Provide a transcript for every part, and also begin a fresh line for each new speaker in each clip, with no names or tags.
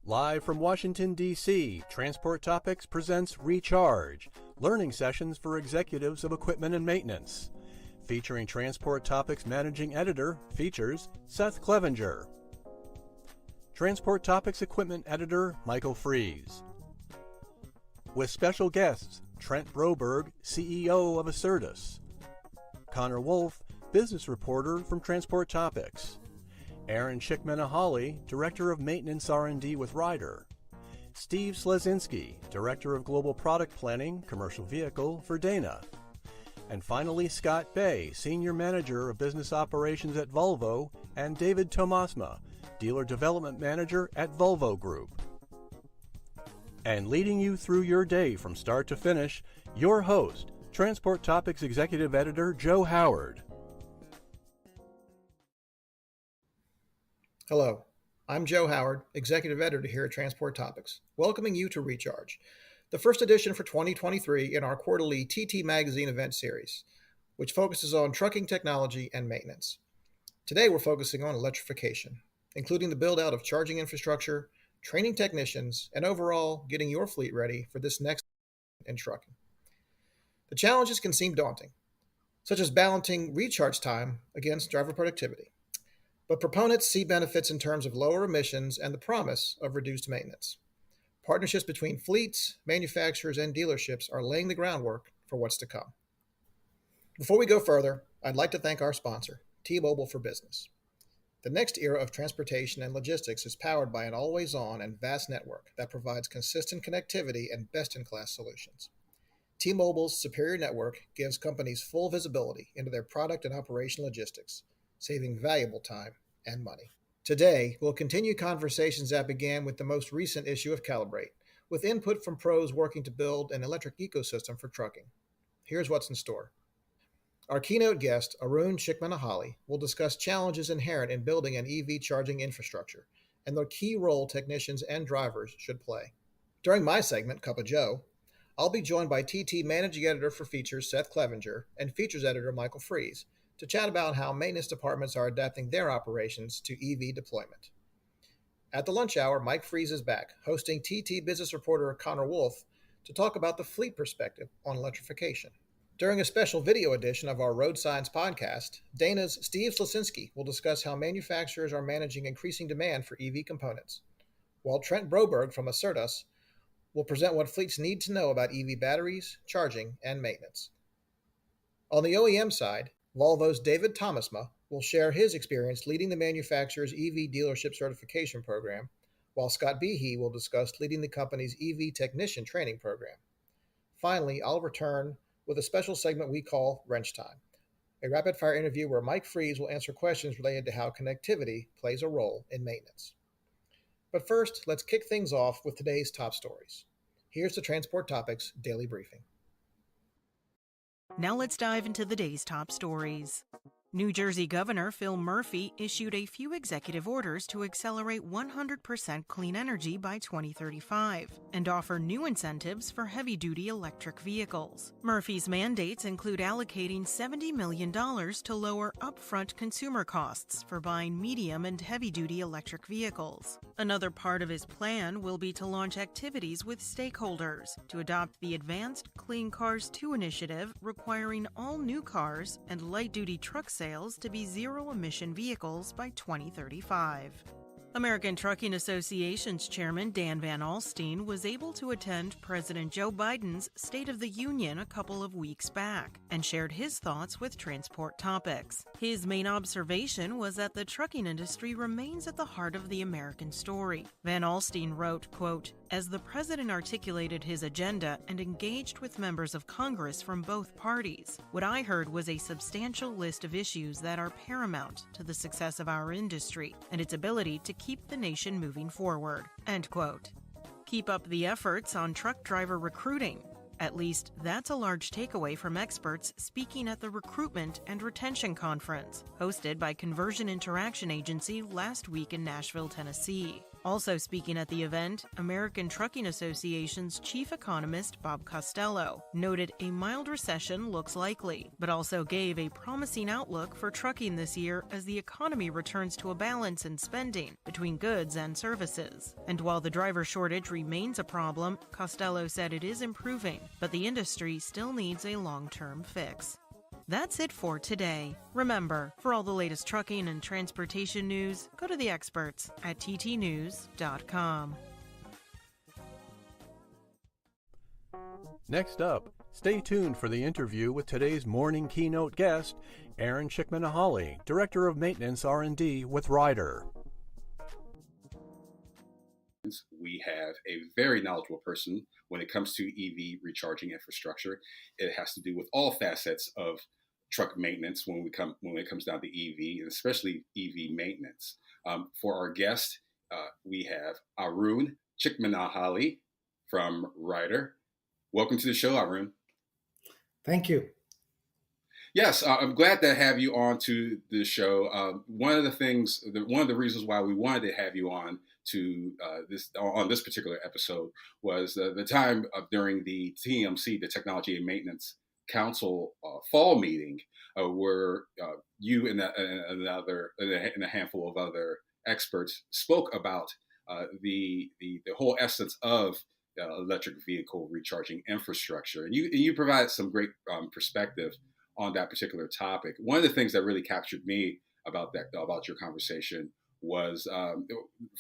Live from Washington, D.C., Transport Topics presents Recharge, learning sessions for executives of equipment and maintenance. Featuring Transport Topics Managing Editor, features Seth Clevenger. Transport Topics Equipment Editor, Michael Fries. With special guests, Trent Broberg, CEO of Acertus. Connor Wolf, business reporter from Transport Topics. Aaron Chickmanahali, Director of Maintenance R&D with Ryder. Steve Slezinski, Director of Global Product Planning, Commercial Vehicle for Dana. And finally, Scott Bay, Senior Manager of Business Operations at Volvo, and David Tomasma, Dealer Development Manager at Volvo Group. And leading you through your day from start to finish, your host, Transport Topics Executive Editor Joe Howard.
Hello, I'm Joe Howard, Executive Editor here at Transport Topics, welcoming you to Recharge, the first edition for 2023 in our quarterly TT Magazine event series, which focuses on trucking technology and maintenance. Today we're focusing on electrification, including the build-out of charging infrastructure, training technicians, and overall getting your fleet ready for this next in trucking. The challenges can seem daunting, such as balancing recharge time against driver productivity. But proponents see benefits in terms of lower emissions and the promise of reduced maintenance. Partnerships between fleets, manufacturers, and dealerships are laying the groundwork for what's to come. Before we go further, I'd like to thank our sponsor, T-Mobile for Business. The next era of transportation and logistics is powered by an always-on and vast network that provides consistent connectivity and best-in-class solutions. T-Mobile's superior network gives companies full visibility into their product and operation logistics, saving valuable time and money. Today, we'll continue conversations that began with the most recent issue of Calibrate, with input from pros working to build an electric ecosystem for trucking. Here's what's in store. Our keynote guest, Arun Chickmanahali, will discuss challenges inherent in building an EV charging infrastructure and the key role technicians and drivers should play. During my segment, Cup of Joe, I'll be joined by TT Managing Editor for Features, Seth Clevenger, and Features Editor, Michael Fries, to chat about how maintenance departments are adapting their operations to EV deployment. At the lunch hour, Mike Fries is back, hosting TT business reporter Connor Wolf to talk about the fleet perspective on electrification. During a special video edition of our Road Science podcast, Dana's Steve Slezinski will discuss how manufacturers are managing increasing demand for EV components, while Trent Broberg from Acertus will present what fleets need to know about EV batteries, charging, and maintenance. On the OEM side, Volvo's David Tomasma will share his experience leading the manufacturer's EV dealership certification program, while Scott Behe will discuss leading the company's EV technician training program. Finally, I'll return with a special segment we call Wrench Time, a rapid-fire interview where Mike Fries will answer questions related to how connectivity plays a role in maintenance. But first, let's kick things off with today's top stories. Here's the Transport Topics Daily Briefing.
Now let's dive into the day's top stories. New Jersey Governor Phil Murphy issued a few executive orders to accelerate 100% clean energy by 2035 and offer new incentives for heavy-duty electric vehicles. Murphy's mandates include allocating $70 million to lower upfront consumer costs for buying medium and heavy-duty electric vehicles. Another part of his plan will be to launch activities with stakeholders to adopt the Advanced Clean Cars 2 initiative, requiring all new cars and light-duty truck sales to be zero-emission vehicles by 2035. American Trucking Association's chairman Dan Van Alstyne was able to attend President Joe Biden's State of the Union a couple of weeks back and shared his thoughts with Transport Topics. His main observation was that the trucking industry remains at the heart of the American story. Van Alstyne wrote, quote, "As the president articulated his agenda and engaged with members of Congress from both parties, what I heard was a substantial list of issues that are paramount to the success of our industry and its ability to keep the nation moving forward." End quote. Keep up the efforts on truck driver recruiting. At least that's a large takeaway from experts speaking at the Recruitment and Retention Conference, hosted by Conversion Interaction Agency last week in Nashville, Tennessee. Also speaking at the event, American Trucking Association's chief economist Bob Costello noted a mild recession looks likely, but also gave a promising outlook for trucking this year as the economy returns to a balance in spending between goods and services. And while the driver shortage remains a problem, Costello said it is improving, but the industry still needs a long-term fix. That's it for today. Remember, for all the latest trucking and transportation news, go to the experts at ttnews.com.
Next up, stay tuned for the interview with today's morning keynote guest, Aaron Chickmanahally, Director of Maintenance R&D with Ryder.
We have a very knowledgeable person when it comes to EV recharging infrastructure. It has to do with all facets of truck maintenance when it comes down to EV, and especially EV maintenance. For our guest, we have Arun Chickmanahally from Ryder. Welcome to the show, Arun.
Thank you.
Yes, I'm glad to have you on to the show. One of the reasons why we wanted to have you on to this particular episode was the time during the TMC, the Technology and Maintenance Council fall meeting, where you and a handful of other experts spoke about the whole essence of electric vehicle recharging infrastructure, and you provide some great perspective on that particular topic. One of the things that really captured me about your conversation was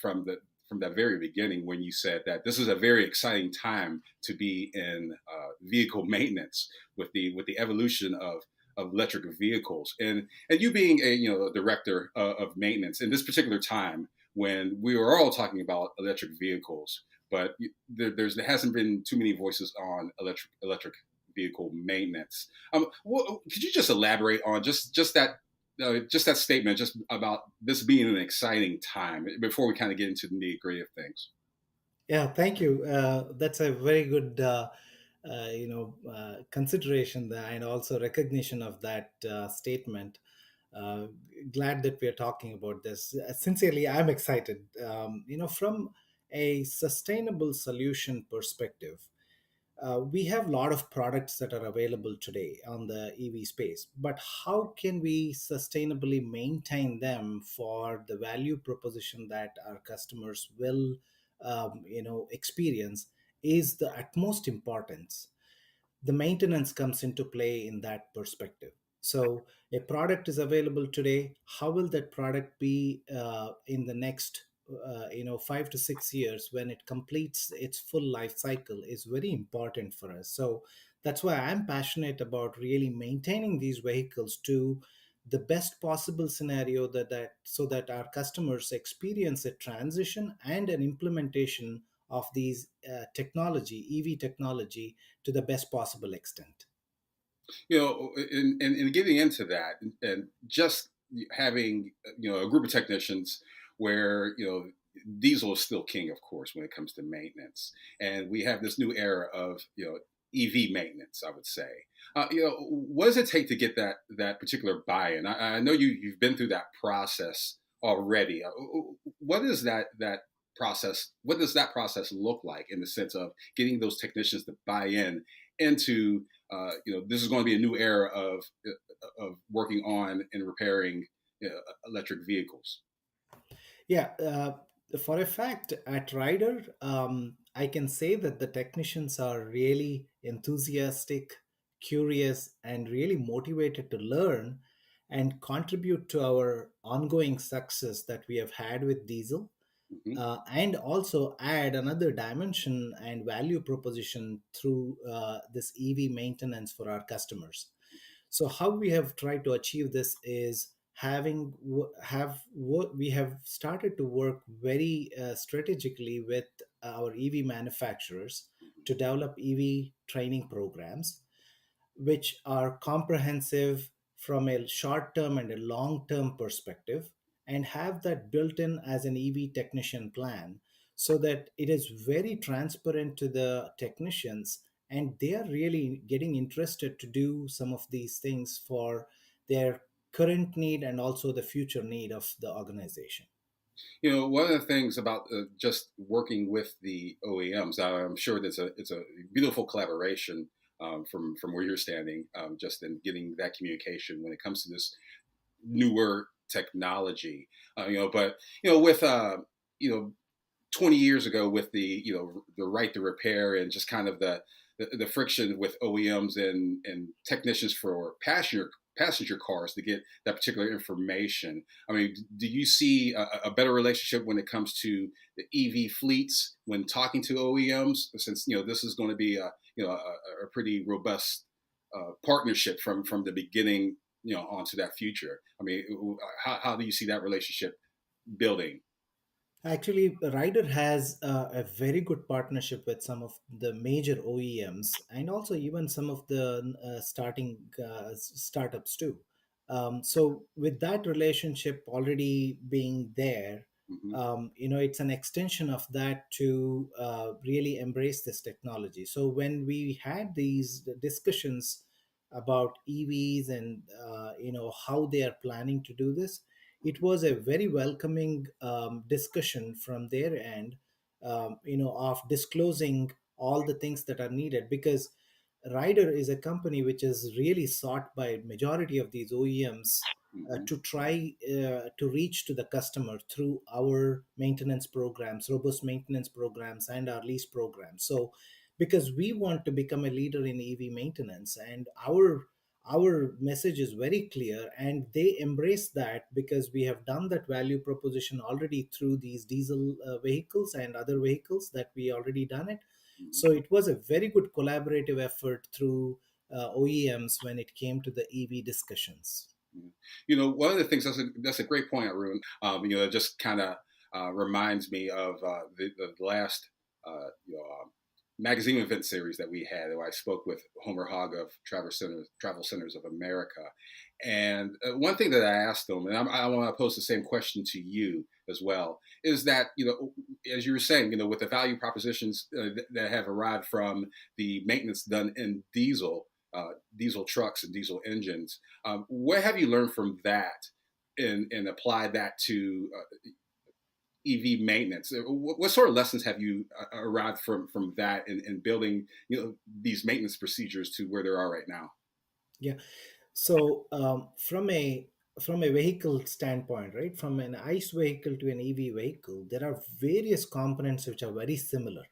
from that very beginning when you said that this is a very exciting time to be in vehicle maintenance with the evolution of electric vehicles, and you being a director of maintenance in this particular time when we were all talking about electric vehicles, but there hasn't been too many voices on electric vehicle maintenance. Could you just elaborate on just that statement, just about this being an exciting time, before we kind of get into the nitty-gritty of things?
Yeah, thank you. That's a very good, consideration and also recognition of that statement. Uh, Glad that we are talking about this. Sincerely, I'm excited. From a sustainable solution perspective, we have a lot of products that are available today on the EV space, but how can we sustainably maintain them for the value proposition that our customers will, experience is the utmost importance. The maintenance comes into play in that perspective. So a product is available today. How will that product be in the next 5 to 6 years when it completes its full life cycle is very important for us. So that's why I'm passionate about really maintaining these vehicles to the best possible scenario that so that our customers experience a transition and an implementation of these EV technology, to the best possible extent.
In getting into that, and just having a group of technicians where diesel is still king, of course, when it comes to maintenance, and we have this new era of EV maintenance, I would say. What does it take to get that particular buy-in? I know you've been through that process already. What is that process? What does that process look like in the sense of getting those technicians to buy in into this is going to be a new era of working on and repairing electric vehicles?
Yeah, for a fact, at Ryder, I can say that the technicians are really enthusiastic, curious, and really motivated to learn and contribute to our ongoing success that we have had with diesel,
Mm-hmm.
and also add another dimension and value proposition through this EV maintenance for our customers. So how we have tried to achieve this is we have started to work very strategically with our EV manufacturers to develop EV training programs, which are comprehensive from a short term and a long term perspective, and have that built in as an EV technician plan, so that it is very transparent to the technicians and they are really getting interested to do some of these things for their current need and also the future need of the organization.
One of the things about just working with the OEMs, I'm sure that it's a beautiful collaboration from where you're standing, just in getting that communication when it comes to this newer technology. But with you know 20 years ago with the right to repair and just kind of the friction with OEMs and technicians for passenger cars to get that particular information. I mean, do you see a better relationship when it comes to the EV fleets when talking to OEMs? Since this is going to be a pretty robust partnership from the beginning, onto that future. I mean, how do you see that relationship building?
Actually, Ryder has a very good partnership with some of the major OEMs and also even some of the startups too. So, with that relationship already being there,
Hmm.
it's an extension of that to really embrace this technology. So, when we had these discussions about EVs and how they are planning to do this, it was a very welcoming discussion from their end, of disclosing all the things that are needed, because Ryder is a company which is really sought by majority of these OEMs
Hmm.
to try to reach to the customer through our maintenance programs, robust maintenance programs, and our lease programs. So, because we want to become a leader in EV maintenance, and our message is very clear, and they embrace that because we have done that value proposition already through these diesel vehicles and other vehicles that we already done it. So it was a very good collaborative effort through OEMs when it came to the EV discussions.
One of the things that's a great point, Arun. It just kind of reminds me of the last magazine event series that we had. Where I spoke with Homer Hogg of Travel Centers of America, and one thing that I asked them, and I want to pose the same question to you as well, is that as you were saying, with the value propositions that have arrived from the maintenance done in diesel trucks and diesel engines. What have you learned from that and applied that to EV maintenance? What sort of lessons have you arrived from that in building these maintenance procedures to where they are right now?
Yeah. So from a vehicle standpoint, right, from an ICE vehicle to an EV vehicle, there are various components which are very similar.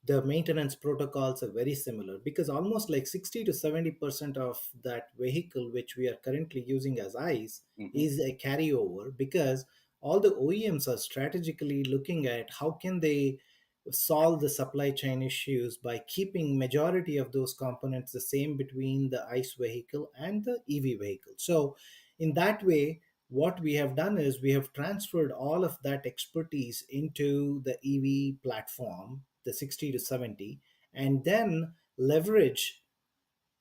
The maintenance protocols are very similar because almost like 60 to 70% of that vehicle which we are currently using as ICE
Hmm.
is a carryover, because all the OEMs are strategically looking at how can they solve the supply chain issues by keeping majority of those components the same between the ICE vehicle and the EV vehicle. So in that way, what we have done is we have transferred all of that expertise into the EV platform, the 60 to 70, and then leverage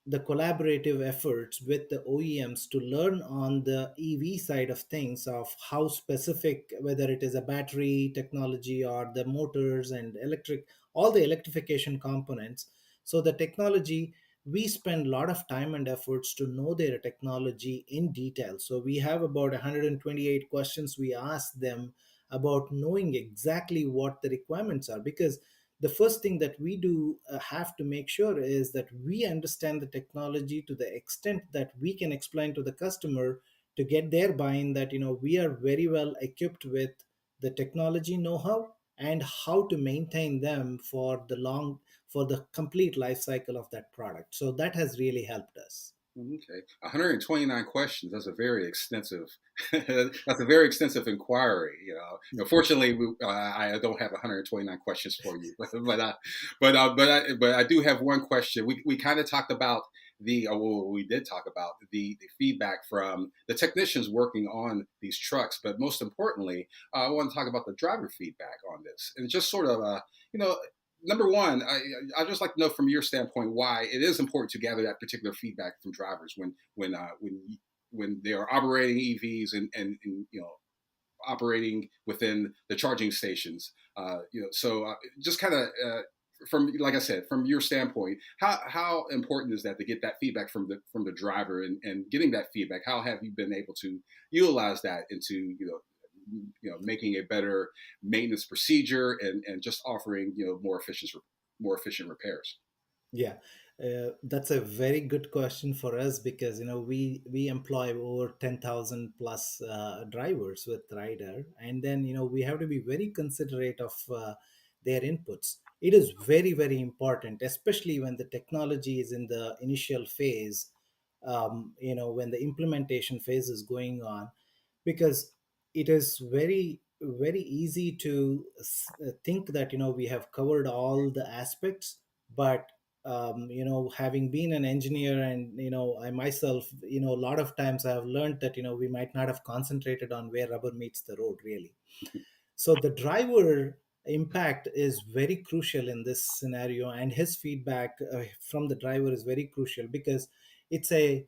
the collaborative efforts with the OEMs to learn on the EV side of things, of how specific, whether it is a battery technology or the motors and electric, all the electrification components. So the technology, we spend a lot of time and efforts to know their technology in detail. So we have about 128 questions we ask them about knowing exactly what the requirements are, because the first thing that we do have to make sure is that we understand the technology to the extent that we can explain to the customer to get their buy-in that we are very well equipped with the technology know-how and how to maintain them for the complete life cycle of that product. So that has really helped us.
Okay, 129 questions. That's a very extensive. That's a very extensive inquiry. Fortunately, I don't have 129 questions for you, but I do have one question. We kind of talked about we did talk about the feedback from the technicians working on these trucks, but most importantly, I want to talk about the driver feedback on this, and just sort of you know number one, I just like to know from your standpoint why it is important to gather that particular feedback from drivers when they are operating EVs and operating within the charging stations. So just kind of from, like I said, from your standpoint, how important is that to get that feedback from the driver and getting that feedback? How have you been able to utilize that into making a better maintenance procedure and just offering more efficient repairs.
Yeah, that's a very good question for us because we employ over 10,000 plus drivers with Rider, and then we have to be very considerate of their inputs. It is very very important, especially when the technology is in the initial phase. When the implementation phase is going on, because it is very very easy to think that we have covered all the aspects, but having been an engineer, and I myself, a lot of times I have learned that we might not have concentrated on where rubber meets the road really. So the driver impact is very crucial in this scenario, and his feedback from the driver is very crucial because it's a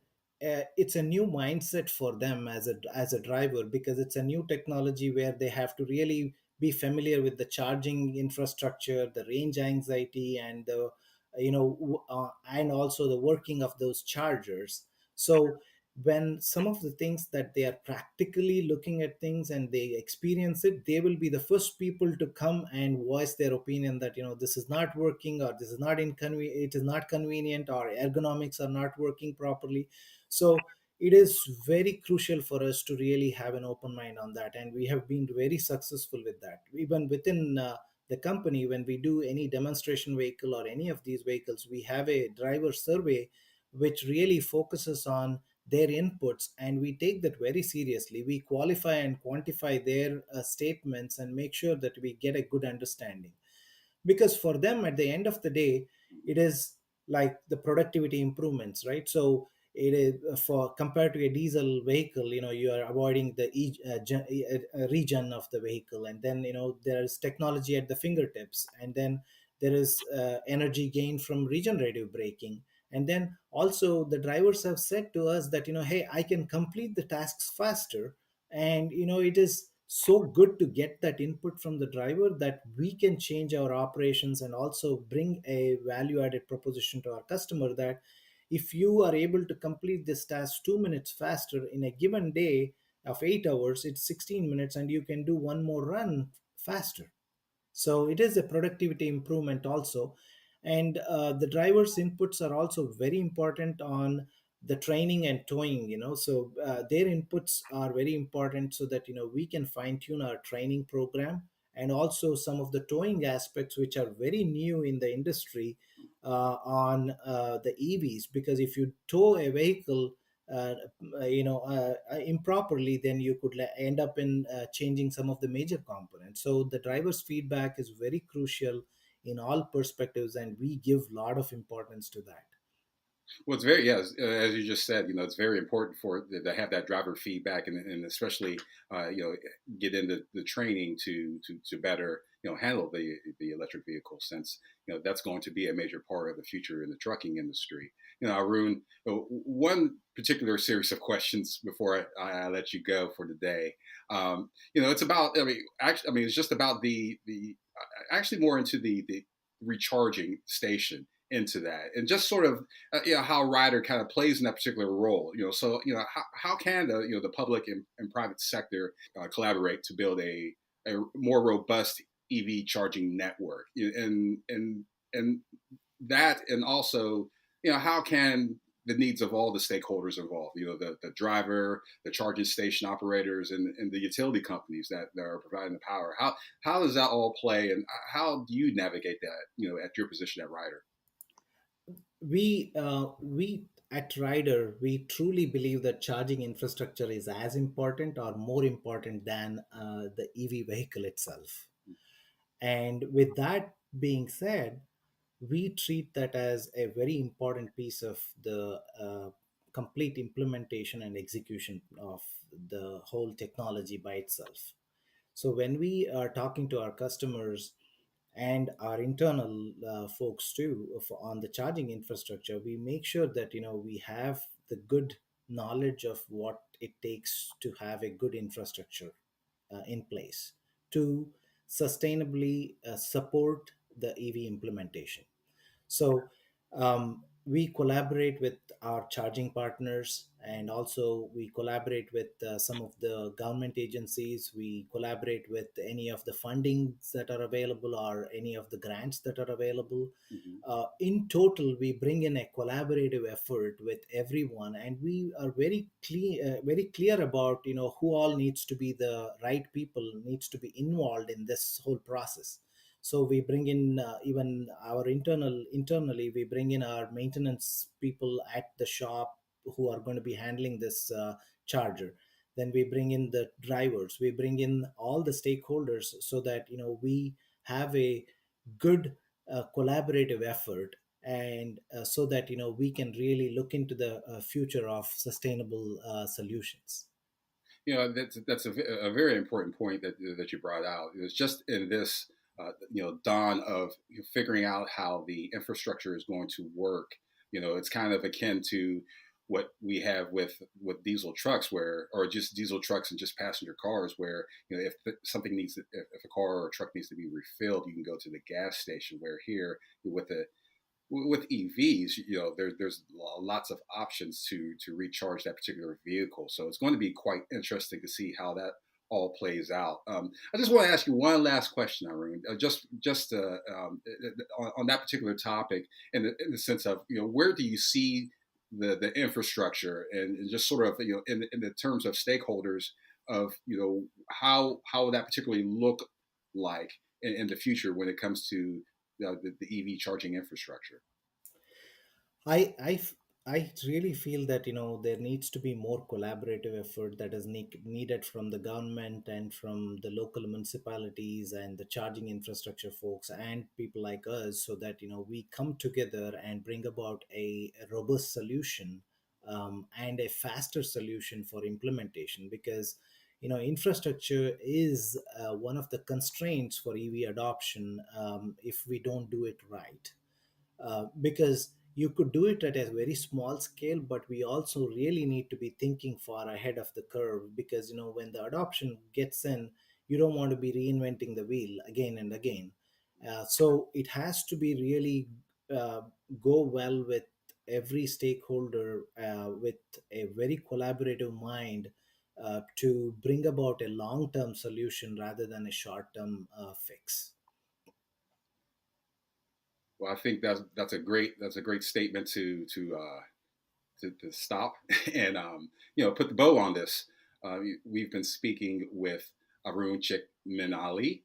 it's a new mindset for them as a driver, because it's a new technology where they have to really be familiar with the charging infrastructure, the range anxiety, and the and also the working of those chargers. So when some of the things that they are practically looking at things and they experience it, they will be the first people to come and voice their opinion that this is not working, or this is not inconvenient, it is not convenient, or ergonomics are not working properly. So it is very crucial for us to really have an open mind on that, and we have been very successful with that. Even within the company, when we do any demonstration vehicle or any of these vehicles, we have a driver survey which really focuses on their inputs, and we take that very seriously. We qualify and quantify their statements and make sure that we get a good understanding, because for them at the end of the day, it is like the productivity improvements, right? So it is for compared to a diesel vehicle, you are avoiding the regen of the vehicle, and then there is technology at the fingertips, and then there is energy gain from regenerative braking. And then also the drivers have said to us that hey, I can complete the tasks faster. And it is so good to get that input from the driver that we can change our operations and also bring a value added proposition to our customer, that if you are able to complete this task 2 minutes faster in a given day of 8 hours, it's 16 minutes, and you can do one more run faster. So it is a productivity improvement also. And the driver's inputs are also very important on the training and towing. So their inputs are very important so that we can fine tune our training program, and also some of the towing aspects which are very new in the industry on the EVs. Because if you tow a vehicle uh, improperly, then you could end up in changing some of the major components. So the driver's feedback is very crucial in all perspectives, and we give a lot of importance to that.
Well, it's very, yes, as you just said, it's very important to have that driver feedback, and especially get into the training to better handle the electric vehicle, since that's going to be a major part of the future in the trucking industry. Arun, one particular series of questions before I let you go for today. It's about, it's just about the actually more into the recharging station into that, and just sort of how Ryder kind of plays in that particular role. So how can the public and private sector collaborate to build a more robust EV charging network, and that, and also how can the needs of all the stakeholders involved, the driver, the charging station operators, and the utility companies that are providing the power, how does that all play, and how do you navigate that at your position at Ryder?
We at Rider, we truly believe that charging infrastructure is as important or more important than the EV vehicle itself. And with that being said, we treat that as a very important piece of the complete implementation and execution of the whole technology by itself. So when we are talking to our customers and our internal folks too on the charging infrastructure, we make sure that we have the good knowledge of what it takes to have a good infrastructure in place to sustainably support the EV implementation. So we collaborate with our charging partners, and also we collaborate with some of the government agencies. We collaborate with any of the fundings that are available or any of the grants that are available.
Hmm.
In total, we bring in a collaborative effort with everyone, and we are very clear about who all needs to be the right people needs to be involved in this whole process. So we bring in even our internally we bring in our maintenance people at the shop who are going to be handling this charger. Then we bring in the drivers, we bring in all the stakeholders, so that we have a good collaborative effort, and so that we can really look into the future of sustainable solutions.
That's a very important point that you brought out. It's just in this dawn of figuring out how the infrastructure is going to work. It's kind of akin to what we have with diesel trucks, or just diesel trucks and just passenger cars, where if something if a car or a truck needs to be refilled, you can go to the gas station. Where here with EVs, there's lots of options to recharge that particular vehicle. So it's going to be quite interesting to see how that all plays out. I just want to ask you one last question, Arun, on that particular topic, in the sense of where do you see the infrastructure, and just sort of in the terms of stakeholders of how that particularly look like in the future when it comes to the EV charging infrastructure.
I I f- I really feel that there needs to be more collaborative effort that is needed from the government and from the local municipalities and the charging infrastructure folks and people like us, so that we come together and bring about a robust solution, and a faster solution for implementation. Because infrastructure is one of the constraints for EV adoption, if we don't do it right. Because you could do it at a very small scale, but we also really need to be thinking far ahead of the curve. Because when the adoption gets in, you don't want to be reinventing the wheel again and again. So it has to be really uh, go well with every stakeholder, with a very collaborative mind, to bring about a long-term solution rather than a short-term fix.
Well, I think that's a great statement to stop and put the bow on this. We've been speaking with Arun Chickminali,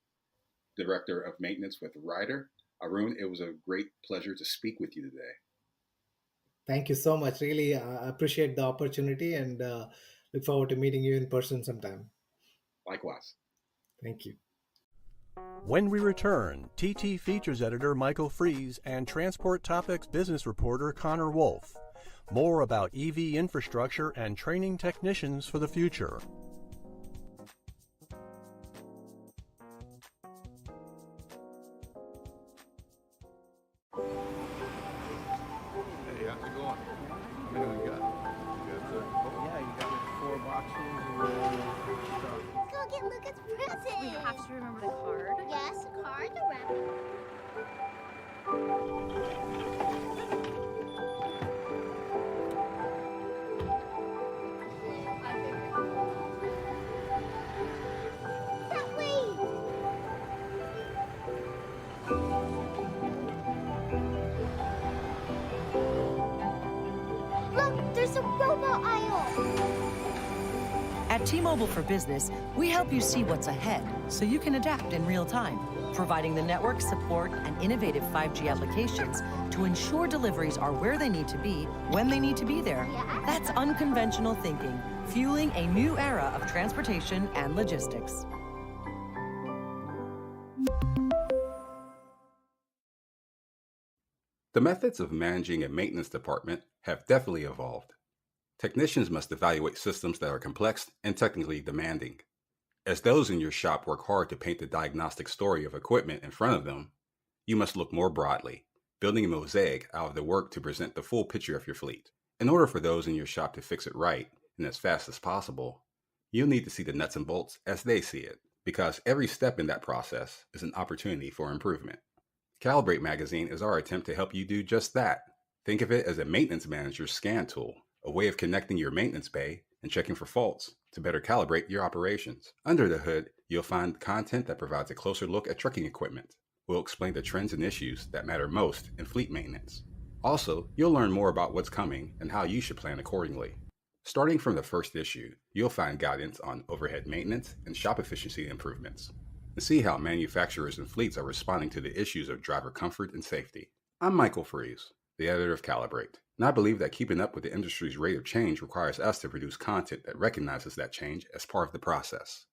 Director of Maintenance with Ryder. Arun, it was a great pleasure to speak with you today.
Thank you so much. Really appreciate the opportunity, and look forward to meeting you in person sometime.
Likewise.
Thank you.
When we return, TT Features Editor Michael Fries and Transport Topics business reporter Connor Wolf. More about EV infrastructure and training technicians for the future.
Hey, how's it going? How many we got? Good, sir. Oh,
Yeah, you got like 4 boxes and stuff.
Go get Lucas' present.
We have to remember the card.
Yes, a card, the wrap. That way. Look, there's a robot aisle.
At T-Mobile for Business, we help you see what's ahead so you can adapt in real time, providing the network support and innovative 5G applications to ensure deliveries are where they need to be when they need to be there.
Yeah.
That's unconventional thinking, fueling a new era of transportation and logistics.
The methods of managing a maintenance department have definitely evolved. Technicians must evaluate systems that are complex and technically demanding. As those in your shop work hard to paint the diagnostic story of equipment in front of them, you must look more broadly, building a mosaic out of the work to present the full picture of your fleet. In order for those in your shop to fix it right and as fast as possible, you'll need to see the nuts and bolts as they see it, because every step in that process is an opportunity for improvement. Calibrate Magazine is our attempt to help you do just that. Think of it as a maintenance manager's scan tool, a way of connecting your maintenance bay and checking for faults to better calibrate your operations. Under the hood, you'll find content that provides a closer look at trucking equipment. We'll explain the trends and issues that matter most in fleet maintenance. Also, you'll learn more about what's coming and how you should plan accordingly. Starting from the first issue, you'll find guidance on overhead maintenance and shop efficiency improvements, and see how manufacturers and fleets are responding to the issues of driver comfort and safety. I'm Michael Freeze, the editor of Calibrate, and I believe that keeping up with the industry's rate of change requires us to produce content that recognizes that change as part of the process.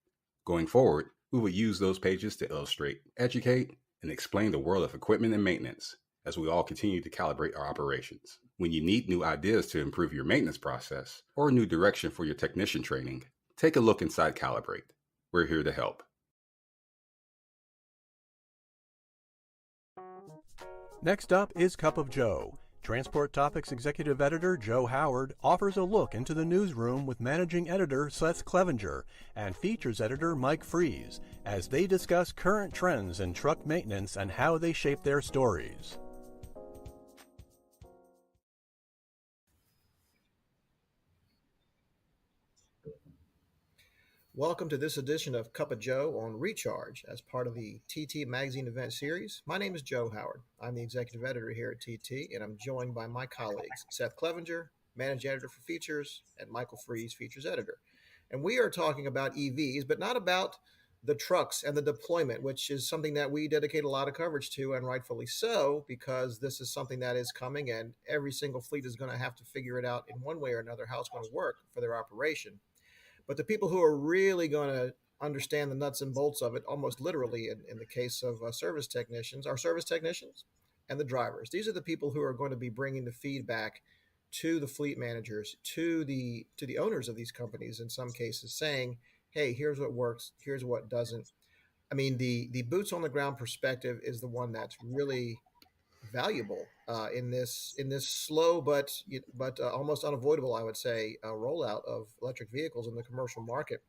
Going forward, we will use those pages to illustrate, educate, and explain the world of equipment and maintenance as we all continue to calibrate our operations. When you need new ideas to improve your maintenance process or a new direction for your technician training, take a look inside Calibrate. We're here to help.
Next up is Cup of Joe. Transport Topics Executive Editor Joe Howard offers a look into the newsroom with Managing Editor Seth Clevenger and Features Editor Mike Freeze as they discuss current trends in truck maintenance and how they shape their stories.
Welcome to this edition of Cup of Joe on Recharge as part of the TT Magazine event series. My name is Joe Howard. I'm the executive editor here at TT, and I'm joined by my colleagues, Seth Clevenger, managing editor for features, and Michael Freeze, features editor. And we are talking about EVs, but not about the trucks and the deployment, which is something that we dedicate a lot of coverage to, and rightfully so, because this is something that is coming, and every single fleet is going to have to figure it out in one way or another how it's going to work for their operation. But the people who are really going to understand the nuts and bolts of it, almost literally in the case of service technicians, are service technicians and the drivers. These are the people who are going to be bringing the feedback to the fleet managers, to the owners of these companies in some cases, saying, hey, here's what works, here's what doesn't. I mean, the boots on the ground perspective is the one that's really valuable in this slow but almost unavoidable, I would say, rollout of electric vehicles in the commercial market.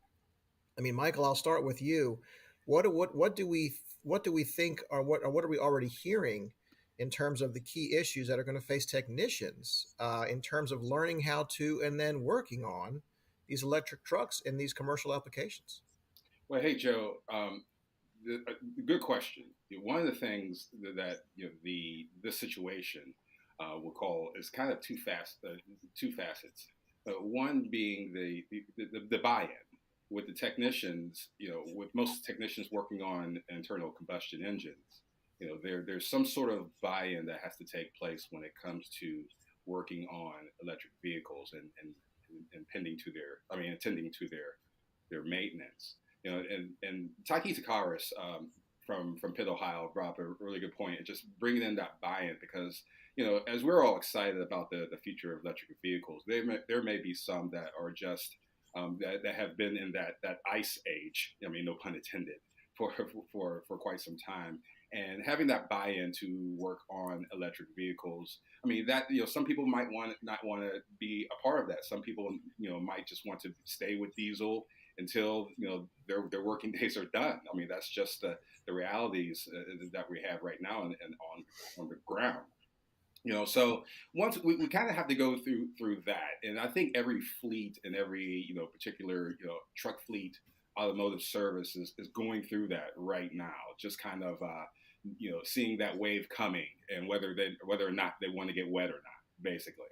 I mean, Michael, I'll start with you. What do we think, or what are we already hearing in terms of the key issues that are going to face technicians in terms of learning how to and then working on these electric trucks in these commercial applications?
Well, hey, Joe. Good question. One of the things that this situation we'll call is kind of two facets. One being the buy-in with the technicians. With most technicians working on internal combustion engines, there's some sort of buy-in that has to take place when it comes to working on electric vehicles and attending to their maintenance. And Taki Takaris from Pitt, Ohio, brought up a really good point. It's just bringing in that buy-in because, as we're all excited about the future of electric vehicles, there may be some that are just that have been in that ice age. I mean, no pun intended, for quite some time. And having that buy-in to work on electric vehicles, I mean, that some people might not want to be a part of that. Some people, might just want to stay with diesel until their working days are done. I mean, that's just the realities that we have right now and on the ground. So once we kind of have to go through that, and I think every fleet and every particular truck fleet, automotive service is going through that right now. Just kind of seeing that wave coming and whether or not they want to get wet or not, basically.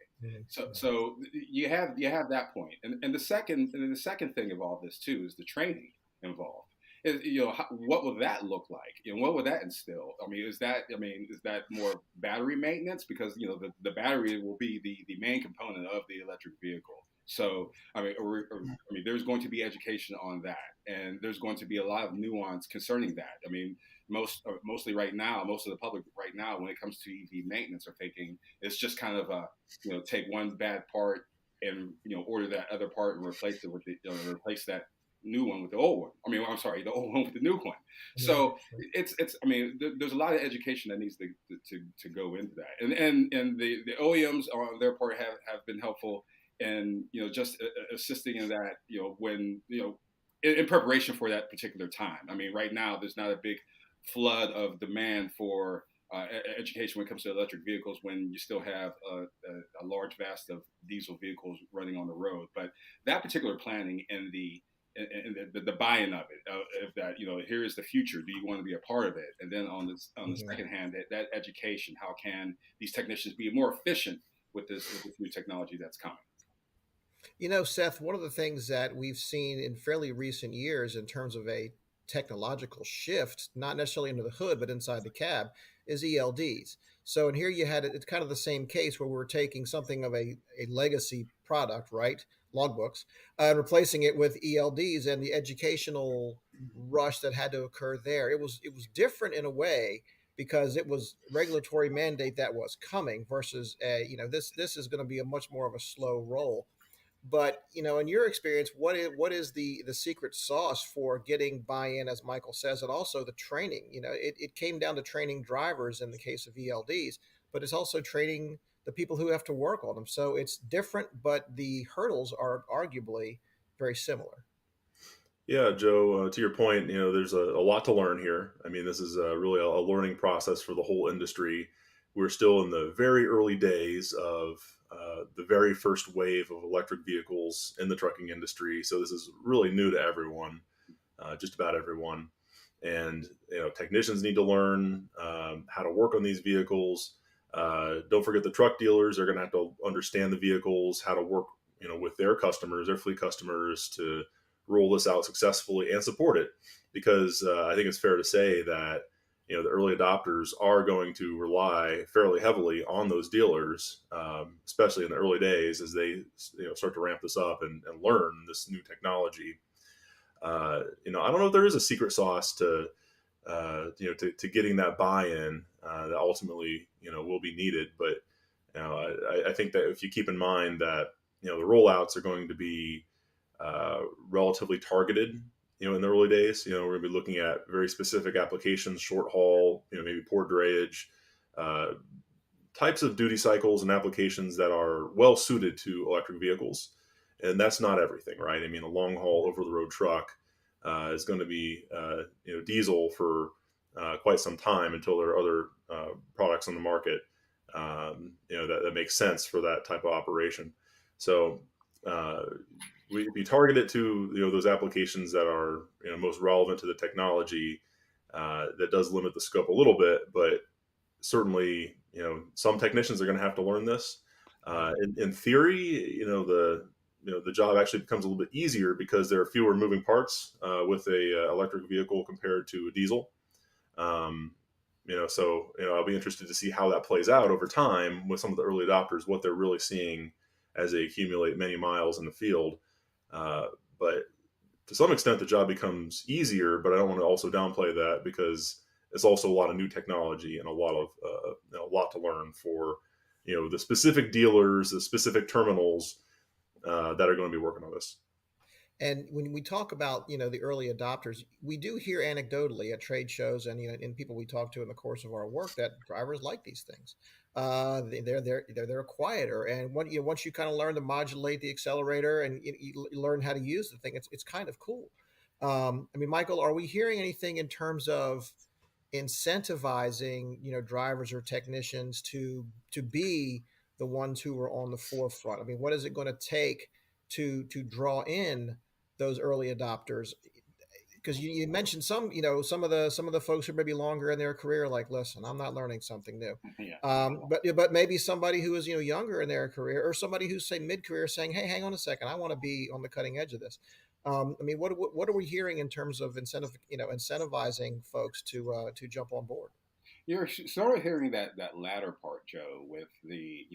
So you have that point, and the second thing of all this too is the training involved. What will that look like, and what would that instill? I mean, is that more battery maintenance, because the battery will be the main component of the electric vehicle. So there's going to be education on that, and there's going to be a lot of nuance concerning that. I mean, mostly right now, most of the public right now, when it comes to EV maintenance, are thinking it's just kind of take one bad part and order that other part and replace it with replace that new one with the old one. The old one with the new one. So there's a lot of education that needs to go into that, and the OEMs on their part have been helpful. And just assisting in that, when in preparation for that particular time. I mean, right now there's not a big flood of demand for education when it comes to electric vehicles when you still have a large vast of diesel vehicles running on the road. But that particular planning and the buy-in of it, if that, here is the future. Do you want to be a part of it? And then on the second hand, that education, how can these technicians be more efficient with this new technology that's coming?
Seth, one of the things that we've seen in fairly recent years in terms of a technological shift, not necessarily under the hood, but inside the cab, is ELDs. So, and here you had it's kind of the same case where we're taking something of a legacy product, right? Logbooks, and replacing it with ELDs, and the educational rush that had to occur there. It was different in a way because it was regulatory mandate that was coming versus this is going to be a much more of a slow roll. But in your experience, what is the secret sauce for getting buy-in, as Michael says, and also the training? It came down to training drivers in the case of ELDs, but it's also training the people who have to work on them. So it's different, but the hurdles are arguably very similar.
Yeah, Joe, to your point, there's a lot to learn here. I mean, this is really a learning process for the whole industry. We're still in the very early days of the very first wave of electric vehicles in the trucking industry. So this is really new to everyone, just about everyone. And technicians need to learn how to work on these vehicles. Don't forget the truck dealers are going to have to understand the vehicles, how to work, with their customers, their fleet customers, to roll this out successfully and support it. Because I think it's fair to say that the early adopters are going to rely fairly heavily on those dealers, especially in the early days as they start to ramp this up and learn this new technology. I don't know if there is a secret sauce to getting that buy-in that ultimately will be needed, but I think that if you keep in mind that the rollouts are going to be relatively targeted. In the early days, we're going to be looking at very specific applications, short haul, maybe port drayage, types of duty cycles and applications that are well suited to electric vehicles. And that's not everything, right? I mean, a long haul over the road truck is going to be, diesel for quite some time until there are other products on the market, that make sense for that type of operation. So, we target it to those applications that are most relevant to the technology. That does limit the scope a little bit, but certainly some technicians are going to have to learn this. In theory, the job actually becomes a little bit easier because there are fewer moving parts with a electric vehicle compared to a diesel. So I'll be interested to see how that plays out over time with some of the early adopters, what they're really seeing as they accumulate many miles in the field. But to some extent, the job becomes easier, but I don't want to also downplay that because it's also a lot of new technology and a lot to learn for, the specific dealers, the specific terminals that are going to be working on this.
And when we talk about, the early adopters, we do hear anecdotally at trade shows and, and people we talk to in the course of our work that drivers like they're quieter. And once you kind of learn to modulate the accelerator and you learn how to use the thing, it's kind of cool. Michael, are we hearing anything in terms of incentivizing, drivers or technicians to be the ones who are on the forefront? I mean, what is it going to take to draw in those early adopters? Because you mentioned some of the folks who may be longer in their career, like, listen, I'm not learning something new. Yeah. But maybe somebody who is younger in their career, or somebody who's say mid-career, saying, hey, hang on a second, I want to be on the cutting edge of this. What are we hearing in terms of incentivizing folks to jump on board?
You're sort of hearing that latter part, Joe, with the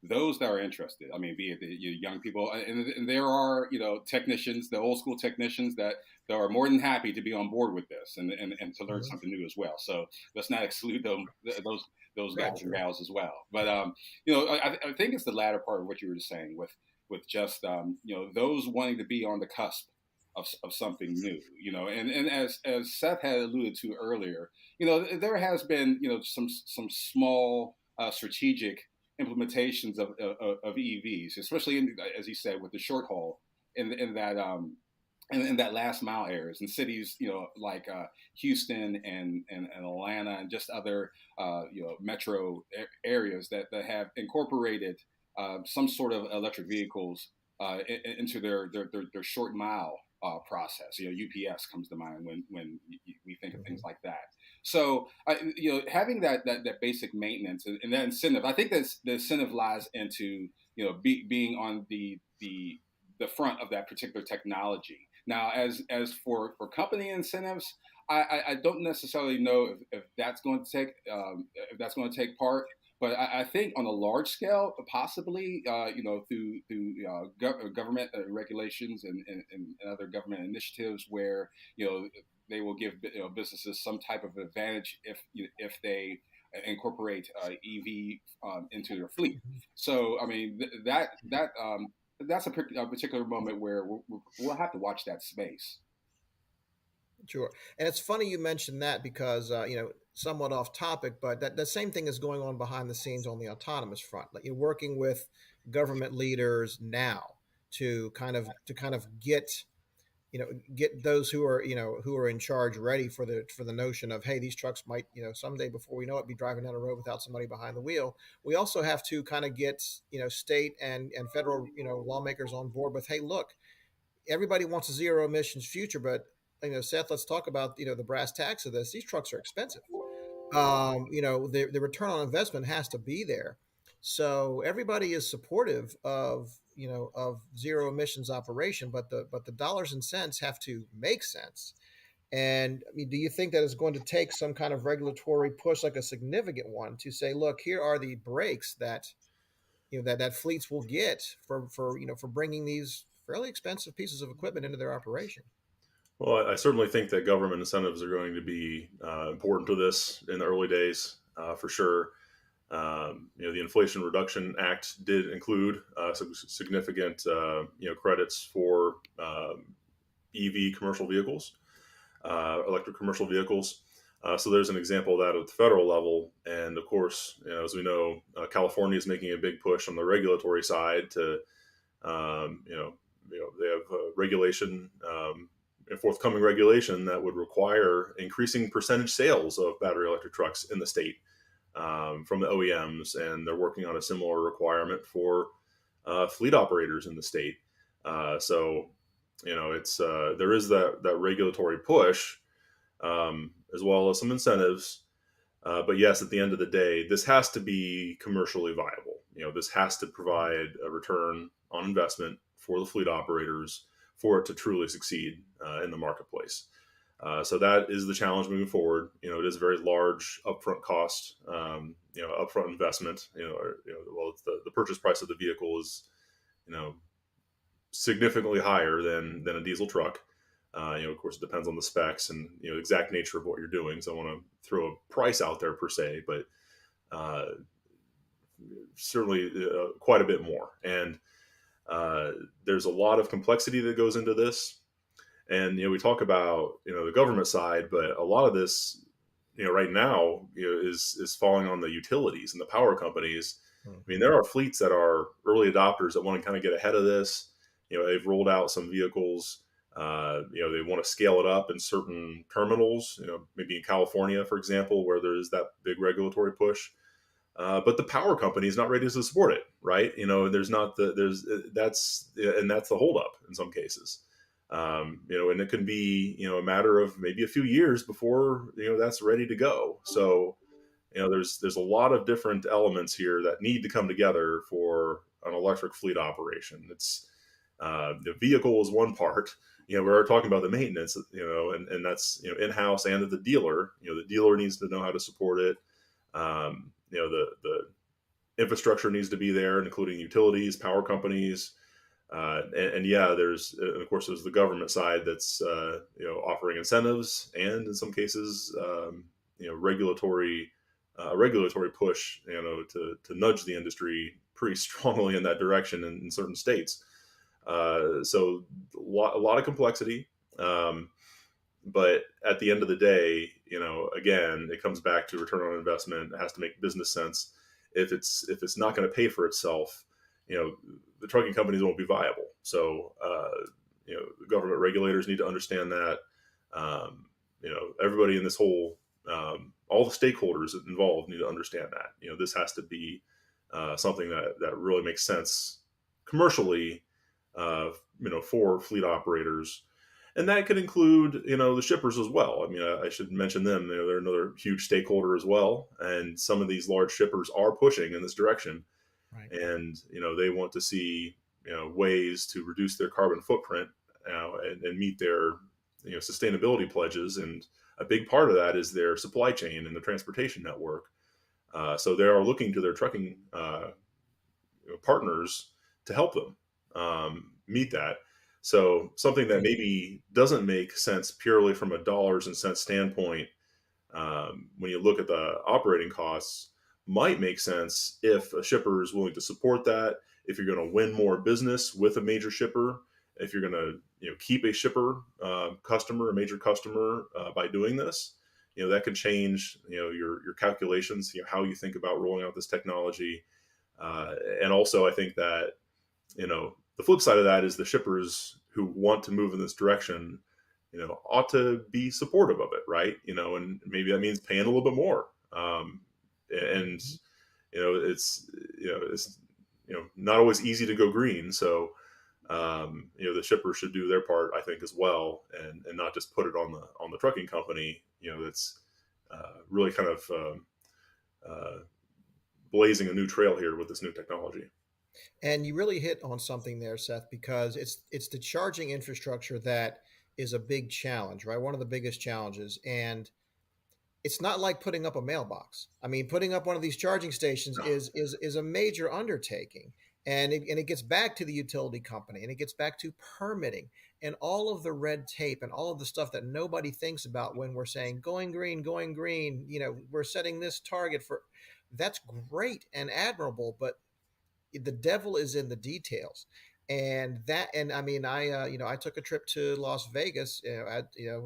those that are interested. I mean, be it the young people, and there are technicians, the old school technicians that are more than happy to be on board with this and to learn something new as well. So let's not exclude those guys and gals as well. But I think it's the latter part of what you were just saying with just those wanting to be on the cusp of something new, and as Seth had alluded to earlier, there has been, some small strategic implementations of EVs, especially as he said, with the short haul, in that and that last mile areas and cities, like Houston and Atlanta and just other, metro areas that have incorporated some sort of electric vehicles into their short mile process. UPS comes to mind when we think of things like that. So, having that basic maintenance and that incentive, I think that the incentive lies into being on the front of that particular technology. Now, as for company incentives, I don't necessarily know if that's going to take part. But I think on a large scale, possibly, through government regulations and other government initiatives where, they will give businesses some type of advantage if they incorporate EV into their fleet. So, I mean, that's a particular moment where we'll have to watch that space.
Sure. And it's funny you mentioned that because, somewhat off topic, but that same thing is going on behind the scenes on the autonomous front. Like you're working with government leaders now to kind of get, get those who are in charge ready for the notion of, hey, these trucks might, someday before we know it, be driving down the road without somebody behind the wheel. We also have to kind of get, state and federal, lawmakers on board with, hey, look, everybody wants a zero emissions future, but Seth, let's talk about, the brass tacks of this. These trucks are expensive. The return on investment has to be there. So everybody is supportive of, of zero emissions operation, but the dollars and cents have to make sense. And I mean, do you think that it's going to take some kind of regulatory push, like a significant one, to say, look, here are the breaks that, that fleets will get for bringing these fairly expensive pieces of equipment into their operation?
Well, I certainly think that government incentives are going to be important to this in the early days, for sure. The Inflation Reduction Act did include some significant, credits for EV commercial vehicles, electric commercial vehicles. So there's an example of that at the federal level. And of course, as we know, California is making a big push on the regulatory side to, they have regulation, a forthcoming regulation that would require increasing percentage sales of battery electric trucks in the state from the OEMs, and they're working on a similar requirement for fleet operators in the state. So it's there is that regulatory push as well as some incentives. But yes, at the end of the day, this has to be commercially viable. This has to provide a return on investment for the fleet operators for it to truly succeed in the marketplace. So that is the challenge moving forward. It is a very large upfront cost, upfront investment. It's the purchase price of the vehicle is, significantly higher than a diesel truck. Of course, it depends on the specs and the exact nature of what you're doing. So I want to throw a price out there per se, but certainly quite a bit more. And there's a lot of complexity that goes into this. And, we talk about, the government side, but a lot of this, right now, is falling on the utilities and the power companies. I mean, there are fleets that are early adopters that want to kind of get ahead of this. They've rolled out some vehicles. They want to scale it up in certain terminals, maybe in California, for example, where there's that big regulatory push. But the power company is not ready to support it, right? That's the holdup in some cases. And it can be, a matter of maybe a few years before, that's ready to go. So, there's a lot of different elements here that need to come together for an electric fleet operation. It's, the vehicle is one part, we're talking about the maintenance, and that's, in-house and at the dealer. The dealer needs to know how to support it. The infrastructure needs to be there, including utilities, power companies. There's, of course, there's the government side that's, offering incentives and in some cases, regulatory push, to nudge the industry pretty strongly in that direction in certain states. So a lot of complexity. But at the end of the day, again, it comes back to return on investment. It has to make business sense. If it's not going to pay for itself, the trucking companies won't be viable. So, the government regulators need to understand that. Everybody in this whole, all the stakeholders involved need to understand that. This has to be something that really makes sense commercially, for fleet operators. And that could include, the shippers as well. I mean, I should mention them. They're another huge stakeholder as well. And some of these large shippers are pushing in this direction.
Right.
And, they want to see, ways to reduce their carbon footprint and meet their, sustainability pledges. And a big part of that is their supply chain and the transportation network. So they are looking to their trucking partners to help them meet that. So something that maybe doesn't make sense purely from a dollars and cents standpoint, when you look at the operating costs, might make sense if a shipper is willing to support that, if you're going to win more business with a major shipper, if you're going to keep a shipper customer, a major customer by doing this. That could change your calculations, how you think about rolling out this technology. And also I think that the flip side of that is the shippers who want to move in this direction, ought to be supportive of it, right? And maybe that means paying a little bit more. It's not always easy to go green. So, the shipper should do their part, I think, as well, and not just put it on the trucking company, that's really kind of blazing a new trail here with this new technology.
And you really hit on something there, Seth, because it's the charging infrastructure that is a big challenge, right? One of the biggest challenges. And it's not like putting up a mailbox. I mean, putting up one of these charging stations is a major undertaking. And it gets back to the utility company, and it gets back to permitting and all of the red tape and all of the stuff that nobody thinks about when we're saying going green, we're setting this target for. That's great and admirable, but the devil is in the details. And I mean, I took a trip to Las Vegas,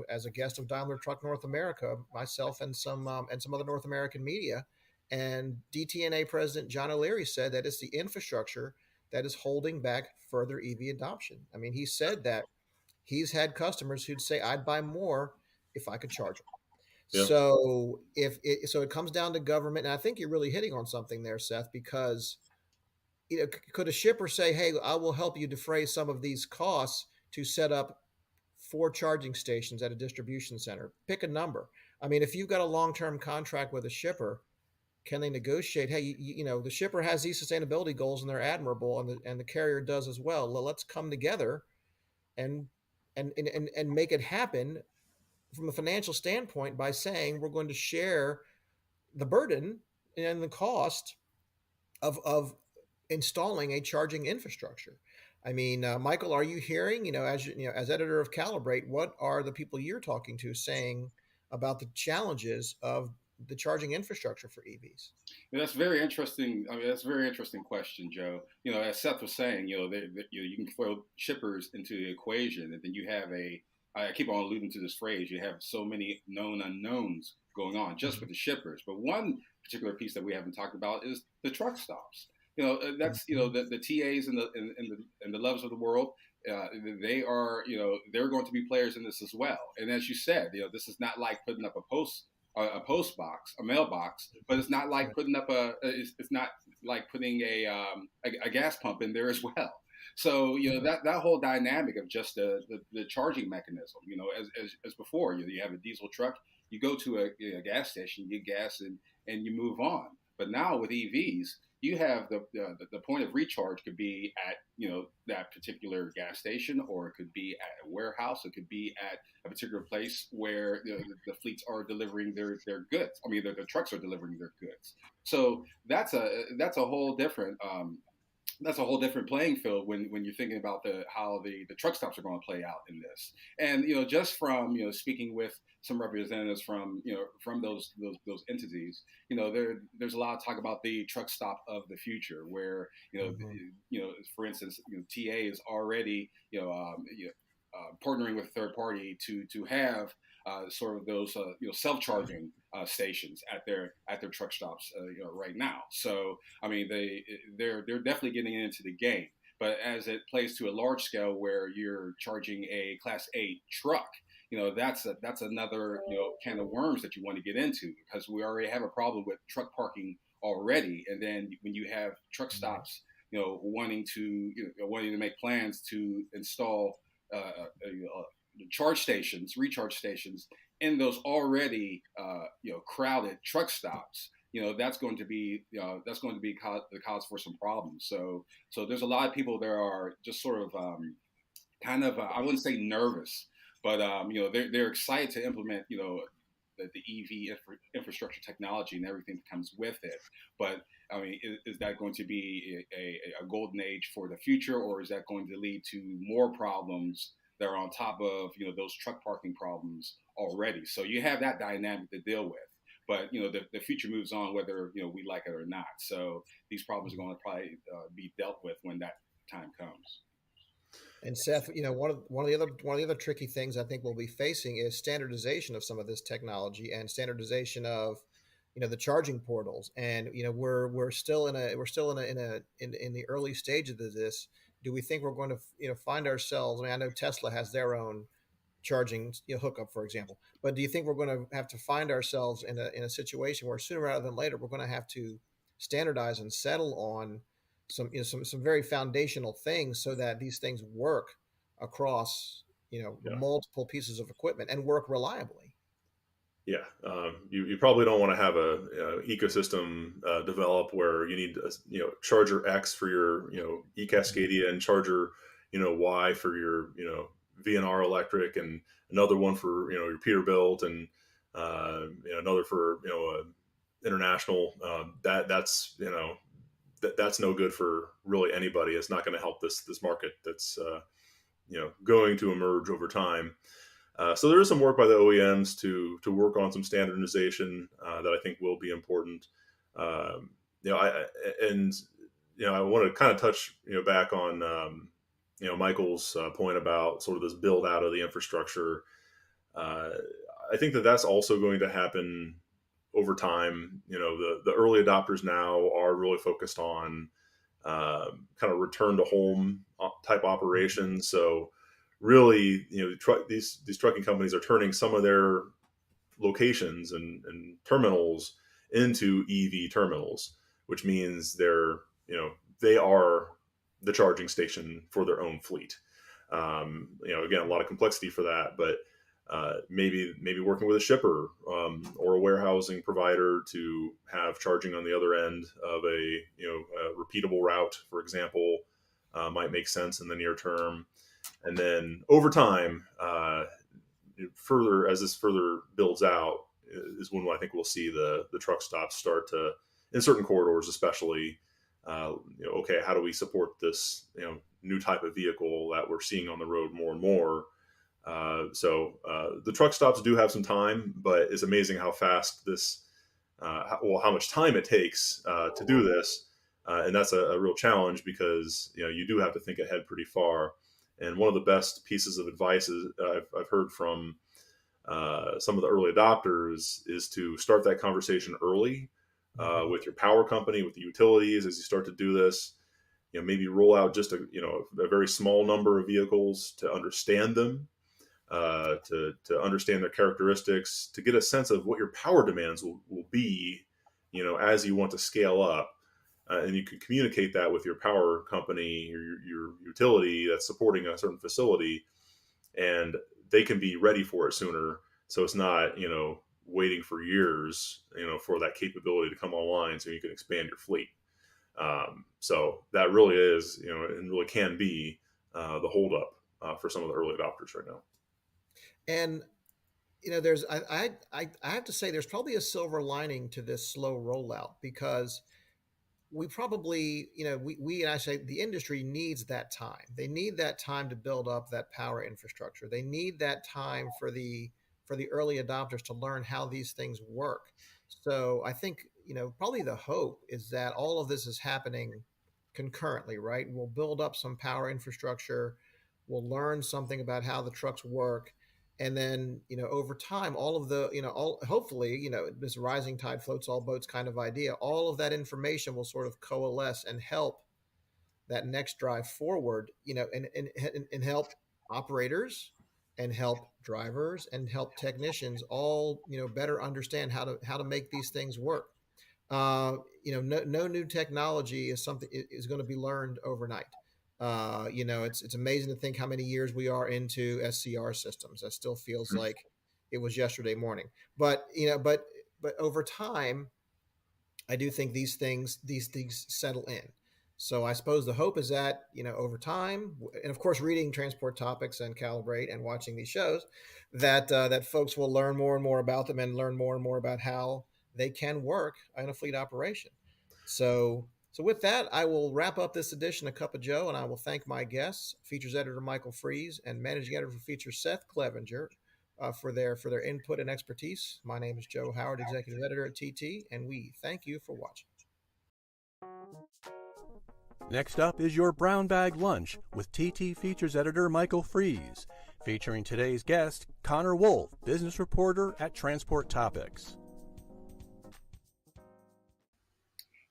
as a guest of Daimler Truck North America, myself and some other North American media. And DTNA President John O'Leary said that it's the infrastructure that is holding back further EV adoption. I mean, he said that he's had customers who'd say, "I'd buy more if I could charge them." Yeah. So it comes down to government, and I think you're really hitting on something there, Seth, because could a shipper say, "Hey, I will help you defray some of these costs to set up 4 charging stations at a distribution center"? Pick a number. I mean, if you've got a long-term contract with a shipper, can they negotiate? Hey, the shipper has these sustainability goals and they're admirable, and the carrier does as well. Let's come together and make it happen from a financial standpoint by saying we're going to share the burden and the cost of installing a charging infrastructure. I mean, Michael, are you hearing, as editor of Calibrate, what are the people you're talking to saying about the challenges of the charging infrastructure for EVs?
That's very interesting. I mean, that's a very interesting question, Joe. As Seth was saying, you can throw shippers into the equation, and then you have I keep on alluding to this phrase, you have so many known unknowns going on just with the shippers. But one particular piece that we haven't talked about is the truck stops. That's the TAs and the Loves of the world. They are they're going to be players in this as well. And as you said, this is not like putting up a post box, a mailbox, but it's not like putting up it's not like putting a gas pump in there as well. So that whole dynamic of just the charging mechanism, as before, you have a diesel truck, you go to a gas station, you get gas, and you move on. But now with EVs, you have the point of recharge could be at that particular gas station, or it could be at a warehouse, it could be at a particular place where the fleets are delivering their goods. I mean, the trucks are delivering their goods. So that's a whole different playing field when you're thinking about how the truck stops are going to play out in this. And just from speaking with some representatives from those entities, there's a lot of talk about the truck stop of the future, where for instance, TA is already partnering with a third party to have sort of those self-charging stations at their truck stops right now. So I mean they're definitely getting into the game. But as it plays to a large scale where you're charging a Class 8 truck, that's another can of worms that you want to get into, because we already have a problem with truck parking already. And then when you have truck stops, wanting to make plans to install recharge stations in those already crowded truck stops, that's going to be the cause for some problems. So there's a lot of people that are just sort of I wouldn't say nervous, but they're excited to implement the EV infrastructure technology and everything that comes with it. But I mean, is that going to be a golden age for the future, or is that going to lead to more problems that are on top of those truck parking problems already? So you have that dynamic to deal with. But the future moves on whether we like it or not. So these problems are going to probably be dealt with when that time comes.
And Seth, one of the other tricky things I think we'll be facing is standardization of some of this technology and standardization of the charging portals. And we're still in the early stages of this. Do we think we're going to find ourselves? I mean, I know Tesla has their own charging hookup, for example, but do you think we're going to have to find ourselves in a situation where sooner rather than later we're going to have to standardize and settle on some very foundational things so that these things work across multiple pieces of equipment and work reliably?
Yeah, you probably don't want to have a ecosystem develop where you need charger X for your eCascadia and charger Y for your VNR electric, and another one for your Peterbilt, and another for international. That's no good for really anybody. It's not going to help this market that's going to emerge over time. So there is some work by the OEMs to work on some standardization that I think will be important. I want to kind of touch back on Michael's point about sort of this build out of the infrastructure. I think that's also going to happen over time. The early adopters now are really focused on kind of return to home type operations. So really, these trucking companies are turning some of their locations and terminals into EV terminals, which means they are the charging station for their own fleet. Again, a lot of complexity for that, but maybe working with a shipper or a warehousing provider to have charging on the other end of a repeatable route, for example, might make sense in the near term. And then over time, as this further builds out, is when I think we'll see the truck stops start to, in certain corridors especially, okay, how do we support this new type of vehicle that we're seeing on the road more and more? So the truck stops do have some time, but it's amazing how fast how much time it takes to do this. And that's a real challenge, because you do have to think ahead pretty far. And one of the best pieces of advice I've heard from some of the early adopters is to start that conversation early with your power company, with the utilities. As you start to do this, maybe roll out just a very small number of vehicles to understand them, to understand their characteristics, to get a sense of what your power demands will be, as you want to scale up. And you can communicate that with your power company or your utility that's supporting a certain facility, and they can be ready for it sooner. So it's not, waiting for years, for that capability to come online so you can expand your fleet. So that really is, and really can be the holdup for some of the early adopters right now. And
there's I have to say there's probably a silver lining to this slow rollout, because we probably, we and I say the industry needs that time. They need that time to build up that power infrastructure. They need that time for the early adopters to learn how these things work. So I think, probably the hope is that all of this is happening concurrently, right? We'll build up some power infrastructure. We'll learn something about how the trucks work. And then, over time, all of the, hopefully, this rising tide floats all boats kind of idea, all of that information will sort of coalesce and help that next drive forward, and help operators and help drivers and help technicians all, better understand how to make these things work. No new technology is something is going to be learned overnight. It's amazing to think how many years we are into SCR systems. That still feels like it was yesterday morning. But over time, I do think these things settle in. So I suppose the hope is that, over time, and of course, reading Transport Topics and Calibrate and watching these shows, that folks will learn more and more about them and learn more and more about how they can work in a fleet operation. So with that, I will wrap up this edition of Cup of Joe, and I will thank my guests, features editor Michael Freeze and managing editor for Features Seth Clevenger, for their input and expertise. My name is Joe Howard, executive editor at TT, and we thank you for watching.
Next up is your Brown Bag Lunch with TT Features editor Michael Freeze, featuring today's guest, Connor Wolf, business reporter at Transport Topics.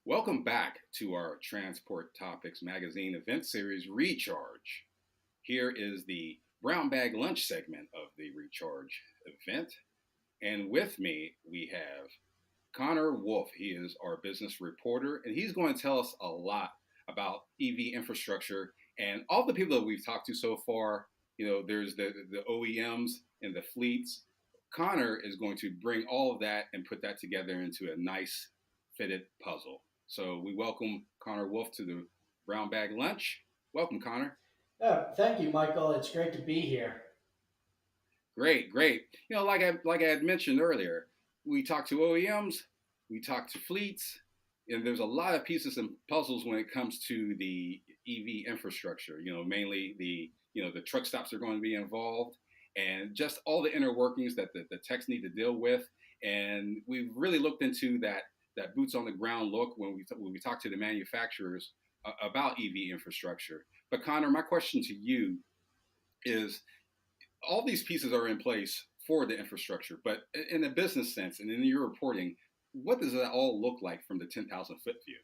Welcome back to our Transport Topics magazine event series, Recharge. Here is the Brown Bag Lunch segment of the Recharge event. And with me, we have Connor Wolf. He is our business reporter, and he's going to tell us a lot about EV infrastructure. And all the people that we've talked to so far, there's the OEMs and the fleets. Connor is going to bring all of that and put that together into a nice fitted puzzle. So we welcome Connor Wolf to the Brown Bag Lunch. Welcome, Connor.
Thank you, Michael. It's great to be here.
Great. Like I had mentioned earlier, we talk to OEMs, we talk to fleets, and there's a lot of pieces and puzzles when it comes to the EV infrastructure. Mainly the truck stops are going to be involved, and just all the inner workings that the techs need to deal with. And we've really looked into that boots on the ground look when we talk to the manufacturers about EV infrastructure. But Connor, my question to you is, all these pieces are in place for the infrastructure, but in a business sense and in your reporting, what does that all look like from the 10,000 foot view?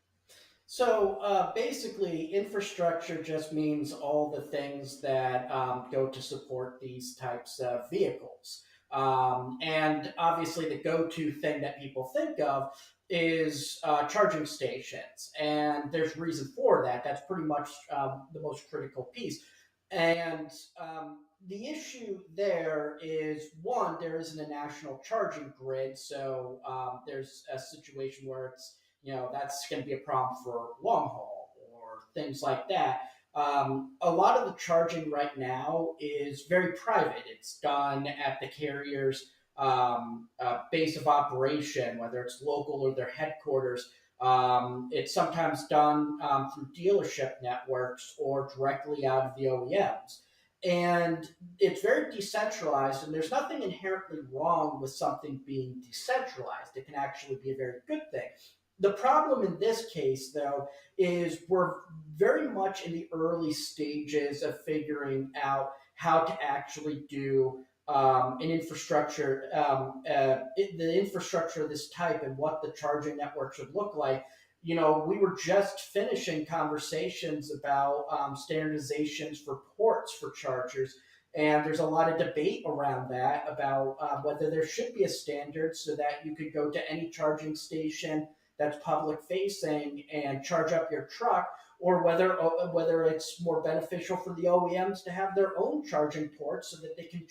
So basically, infrastructure just means all the things that go to support these types of vehicles. And obviously, the go-to thing that people think of is charging stations. And there's reason for that. That's pretty much the most critical piece. And the issue there is, one, there isn't a national charging grid. So there's a situation where it's, that's going to be a problem for long haul or things like that. A lot of the charging right now is very private. It's done at the carrier's base of operation, whether it's local or their headquarters. It's sometimes done through dealership networks or directly out of the OEMs. And it's very decentralized, and there's nothing inherently wrong with something being decentralized. It can actually be a very good thing. The problem in this case, though, is we're very much in the early stages of figuring out how to actually do an infrastructure, the infrastructure of this type, and what the charging network should look like. We were just finishing conversations about standardizations for ports for chargers, and there's a lot of debate around that about whether there should be a standard so that you could go to any charging station that's public facing and charge up your truck, or whether it's more beneficial for the OEMs to have their own charging ports so that they can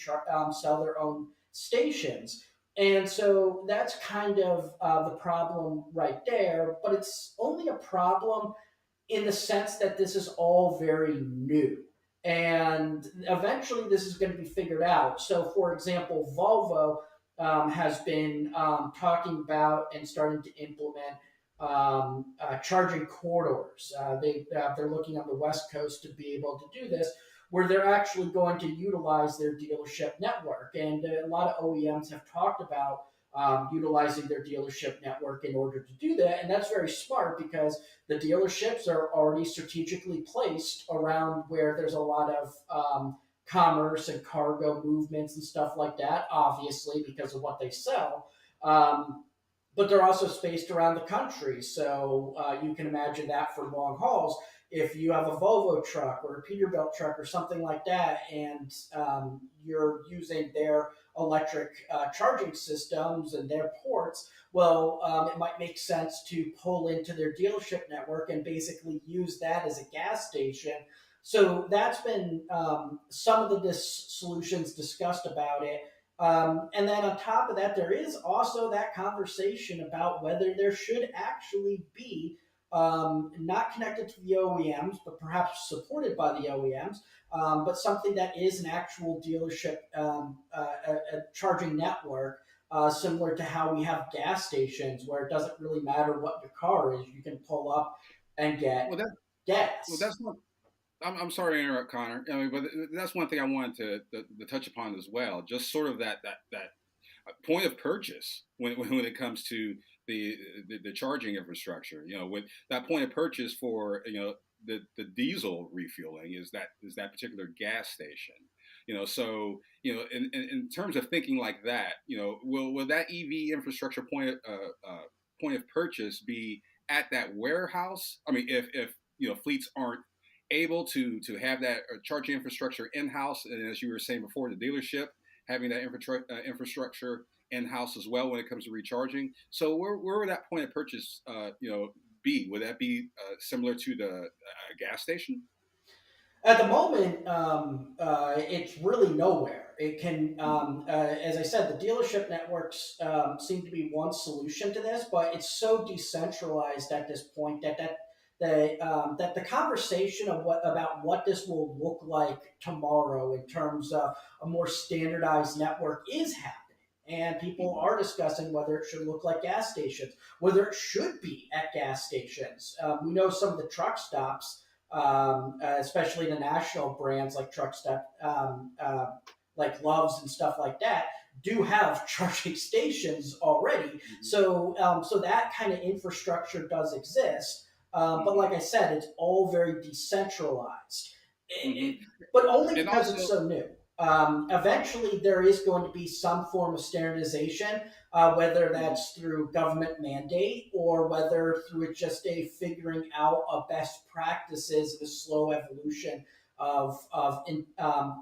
sell their own stations. And so that's kind of the problem right there, but it's only a problem in the sense that this is all very new. And eventually this is going to be figured out. So for example, Volvo has been talking about and starting to implement charging corridors. They're looking on the West Coast to be able to do this, where they're actually going to utilize their dealership network. And a lot of OEMs have talked about utilizing their dealership network in order to do that. And that's very smart because the dealerships are already strategically placed around where there's a lot of commerce and cargo movements and stuff like that, obviously because of what they sell. But they're also spaced around the country. So you can imagine that for long hauls. if you have a Volvo truck or a Peterbilt truck or something like that, and you're using their electric charging systems and their ports, well, it might make sense to pull into their dealership network and basically use that as a gas station. So that's been some of the solutions discussed about it. And then on top of that, there is also that conversation about whether there should actually be not connected to the OEMs, but perhaps supported by the OEMs, but something that is an actual dealership a charging network, similar to how we have gas stations where it doesn't really matter what your car is, you can pull up and get gas.
Well, that's not. I'm sorry to interrupt, Connor. I mean, but that's one thing I wanted to touch upon as well. Just sort of that point of purchase when it comes to the charging infrastructure. With that point of purchase for the diesel refueling is that particular gas station. So in terms of thinking like that, will that EV infrastructure point of purchase be at that warehouse? I mean, if fleets aren't able to have that charging infrastructure in-house, and as you were saying before, the dealership having that infrastructure in-house as well when it comes to recharging. So where would that point of purchase be? Would that be similar to the gas station?
At the moment, it's really nowhere. It can, as I said, the dealership networks seem to be one solution to this, but it's so decentralized at this point that the conversation of about what this will look like tomorrow in terms of a more standardized network is happening. And people are discussing whether it should look like gas stations, whether it should be at gas stations. We know some of the truck stops, especially the national brands like Truck Stop, like Love's and stuff like that, do have charging stations already. So that kind of infrastructure does exist. But like I said, it's all very decentralized, but only because it's so new. Eventually, there is going to be some form of standardization, whether that's through government mandate or whether through just a figuring out of best practices, the slow evolution of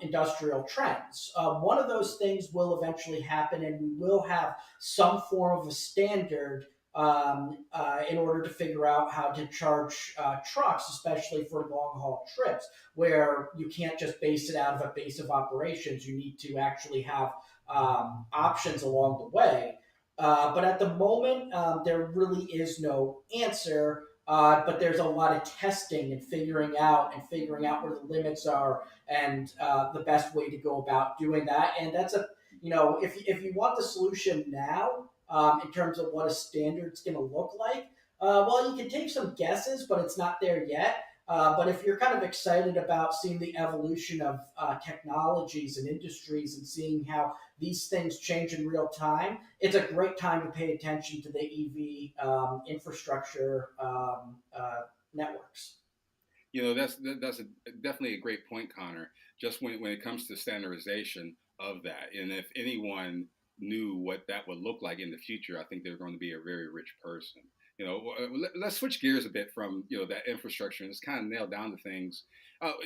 industrial trends. One of those things will eventually happen, and we will have some form of a standard in order to figure out how to charge trucks, especially for long haul trips, where you can't just base it out of a base of operations. You need to actually have options along the way. But at the moment, there really is no answer. But there's a lot of testing and figuring out where the limits are and the best way to go about doing that. And that's if you want the solution now, in terms of what a standard's going to look like, well, you can take some guesses, but it's not there yet. But if you're kind of excited about seeing the evolution of technologies and industries and seeing how these things change in real time, it's a great time to pay attention to the EV infrastructure networks.
That's definitely a great point, Connor. Just when it comes to standardization of that, and if anyone knew what that would look like in the future, I think they're going to be a very rich person. Let's switch gears a bit from that infrastructure and just kind of nail down the things,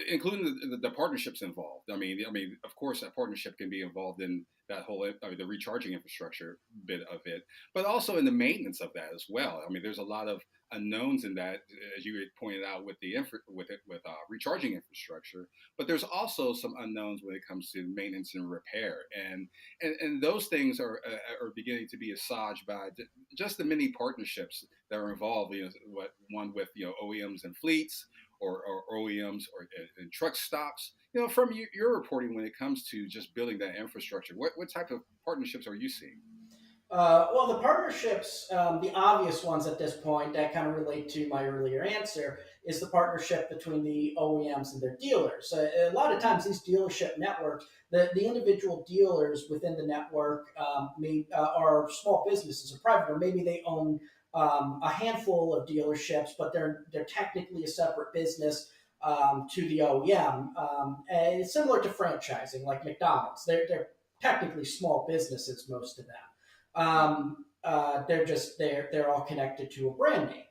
including the partnerships involved. I mean, of course, that partnership can be involved in that whole the recharging infrastructure bit of it, but also in the maintenance of that as well. I mean, there's a lot of unknowns in that, as you had pointed out with the recharging infrastructure. But there's also some unknowns when it comes to maintenance and repair, and those things are beginning to be assuaged by just the many partnerships that are involved. One with OEMs and fleets, or OEMs and truck stops. From your reporting when it comes to just building that infrastructure, what type of partnerships are you seeing?
Well, the partnerships, the obvious ones at this point that kind of relate to my earlier answer, is the partnership between the OEMs and their dealers. A lot of times these dealership networks, the individual dealers within the network are small businesses or private, or maybe they own a handful of dealerships, but they're technically a separate business to the OEM. And it's similar to franchising, like McDonald's. They're technically small businesses, most of them. They're all connected to a brand name.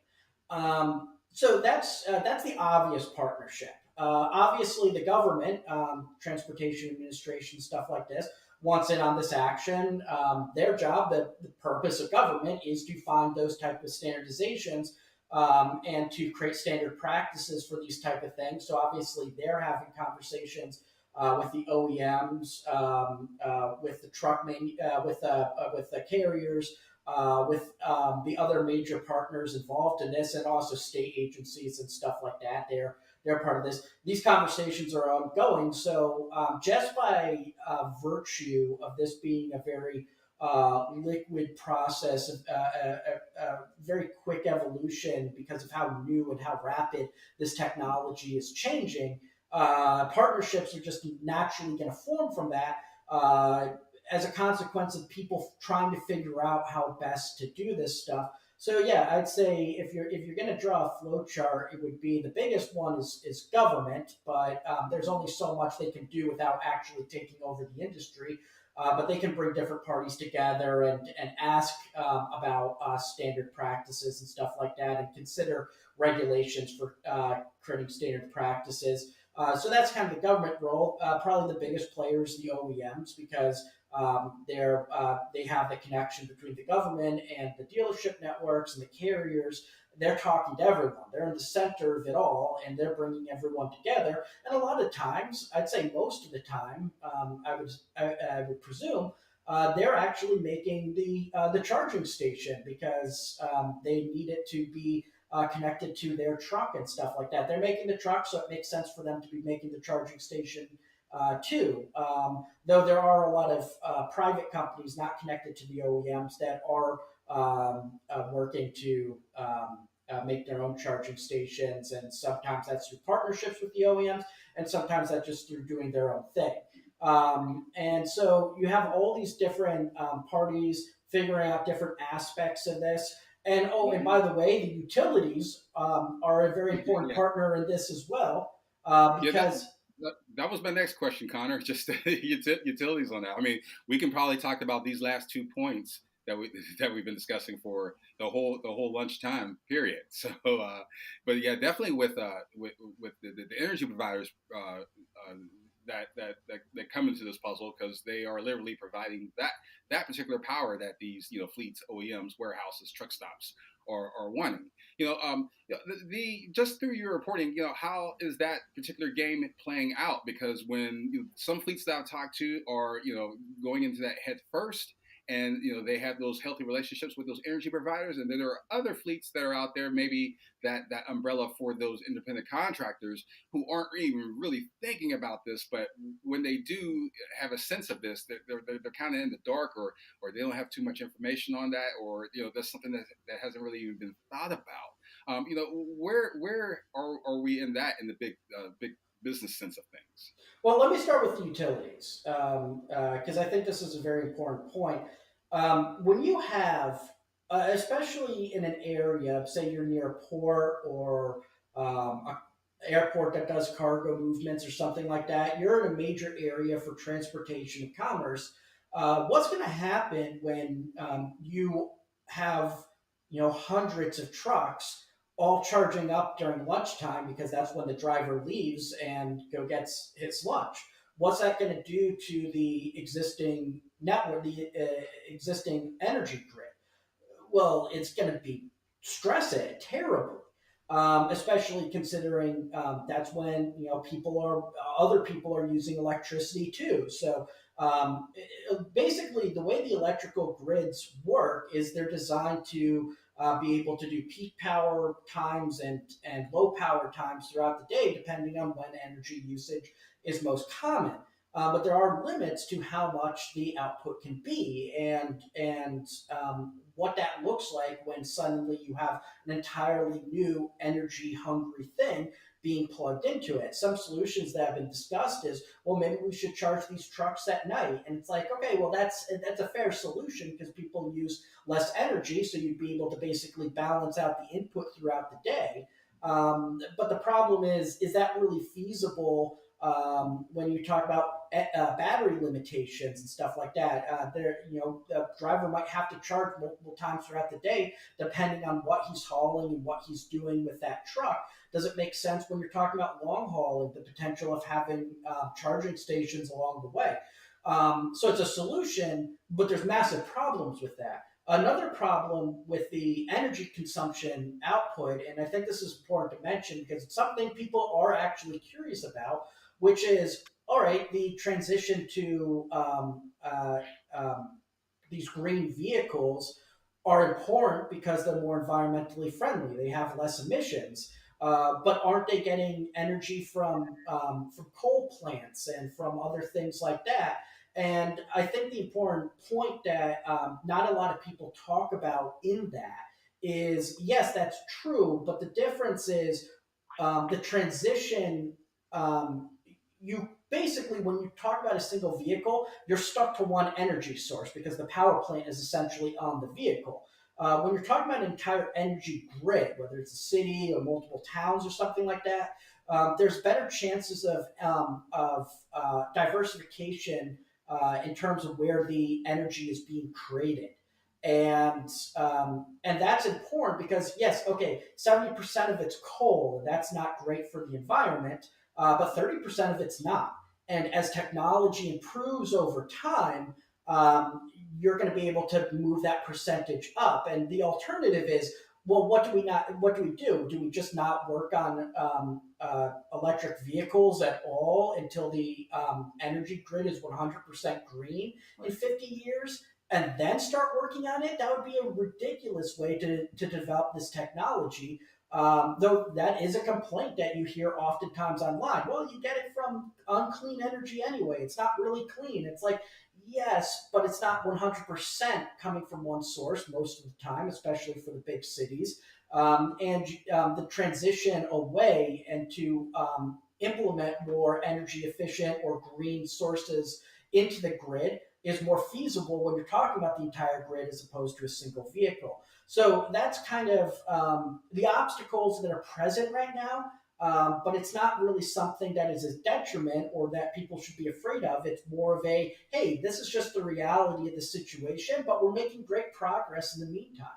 So that's the obvious partnership. Obviously, the government, transportation administration, stuff like this, wants in on this action. Their job, the purpose of government, is to find those type of standardizations and to create standard practices for these type of things. So obviously, they're having conversations with the OEMs, with the with the carriers, with the other major partners involved in this, and also state agencies and stuff like that. They're part of this. These conversations are ongoing. So just by virtue of this being a very liquid process, a very quick evolution because of how new and how rapid this technology is changing, partnerships are just naturally going to form from that. As a consequence of people trying to figure out how best to do this stuff. So yeah, I'd say if you're going to draw a flow chart, it would be the biggest one is government, but there's only so much they can do without actually taking over the industry. But they can bring different parties together and ask about standard practices and stuff like that, and consider regulations for creating standard practices. So that's kind of the government role. Probably the biggest players, the OEMs, because they have the connection between the government and the dealership networks and the carriers. They're talking to everyone. They're in the center of it all, and they're bringing everyone together. And a lot of times, I'd say most of the time, I would presume, they're actually making the charging station because they need it to be connected to their truck and stuff like that. They're making the truck, so it makes sense for them to be making the charging station too. Though there are a lot of private companies not connected to the OEMs that are working to make their own charging stations, and sometimes that's through partnerships with the OEMs, and sometimes that's just through doing their own thing. And so you have all these different parties figuring out different aspects of this. And and by the way, the utilities are a very important partner in this as well, because
that was my next question, Connor. Just utilities on that. I mean, we can probably talk about these last 2 points that we've been discussing for the whole lunchtime period. So, but yeah, definitely with the energy providers that come into this puzzle, because they are literally providing that particular power that these fleets, OEMs, warehouses, truck stops are wanting. Just through your reporting, how is that particular game playing out? Because when some fleets that I've talked to are going into that head first, and they have those healthy relationships with those energy providers, and then there are other fleets that are out there, maybe that umbrella for those independent contractors who aren't even really thinking about this, but when they do have a sense of this, they're kind of in the dark, or they don't have too much information on that, or that's something that hasn't really even been thought about. Where are we in the big business sense of things?
Well, let me start with the utilities, because I think this is a very important point. When you have, especially in an area, say you're near a port or an airport that does cargo movements or something like that, you're in a major area for transportation and commerce. What's going to happen when you have hundreds of trucks all charging up during lunchtime, because that's when the driver leaves and gets his lunch? What's that going to do to the existing network, the existing energy grid? Well, it's going to be stress it terribly, especially considering that's when other people are using electricity too. So basically, the way the electrical grids work is they're designed to be able to do peak power times and low power times throughout the day, depending on when energy usage is most common. But there are limits to how much the output can be, and what that looks like when suddenly you have an entirely new energy-hungry thing being plugged into it. Some solutions that have been discussed is, well, maybe we should charge these trucks at night. And it's like, okay, well, that's a fair solution because people use less energy, so you'd be able to basically balance out the input throughout the day. But the problem is that really feasible When you talk about battery limitations and stuff like that, the driver might have to charge multiple times throughout the day, depending on what he's hauling and what he's doing with that truck. Does it make sense when you're talking about long haul and the potential of having charging stations along the way? So it's a solution, but there's massive problems with that. Another problem with the energy consumption output, and I think this is important to mention because it's something people are actually curious about, which is, all right, the transition to these green vehicles are important because they're more environmentally friendly. They have less emissions. But aren't they getting energy from coal plants and from other things like that? And I think the important point that not a lot of people talk about in that is, yes, that's true, but the difference is the transition. You basically, when you talk about a single vehicle, you're stuck to one energy source because the power plant is essentially on the vehicle. When you're talking about an entire energy grid, whether it's a city or multiple towns or something like that, there's better chances of diversification in terms of where the energy is being created. And that's important because, yes, okay, 70% of it's coal, and that's not great for the environment, but 30% of it's not. And as technology improves over time, you're going to be able to move that percentage up. And the alternative is, well, what do we do? Do we just not work on electric vehicles at all until the energy grid is 100% green in 50 years? And then start working on it? That would be a ridiculous way to develop this technology. Though that is a complaint that you hear oftentimes online. Well, you get it from unclean energy anyway. It's not really clean. It's like, yes, but it's not 100% coming from one source most of the time, especially for the big cities. The transition away and to implement more energy efficient or green sources into the grid is more feasible when you're talking about the entire grid as opposed to a single vehicle. So that's kind of the obstacles that are present right now, but it's not really something that is a detriment or that people should be afraid of. It's more of a, hey, this is just the reality of the situation, but we're making great progress in the meantime.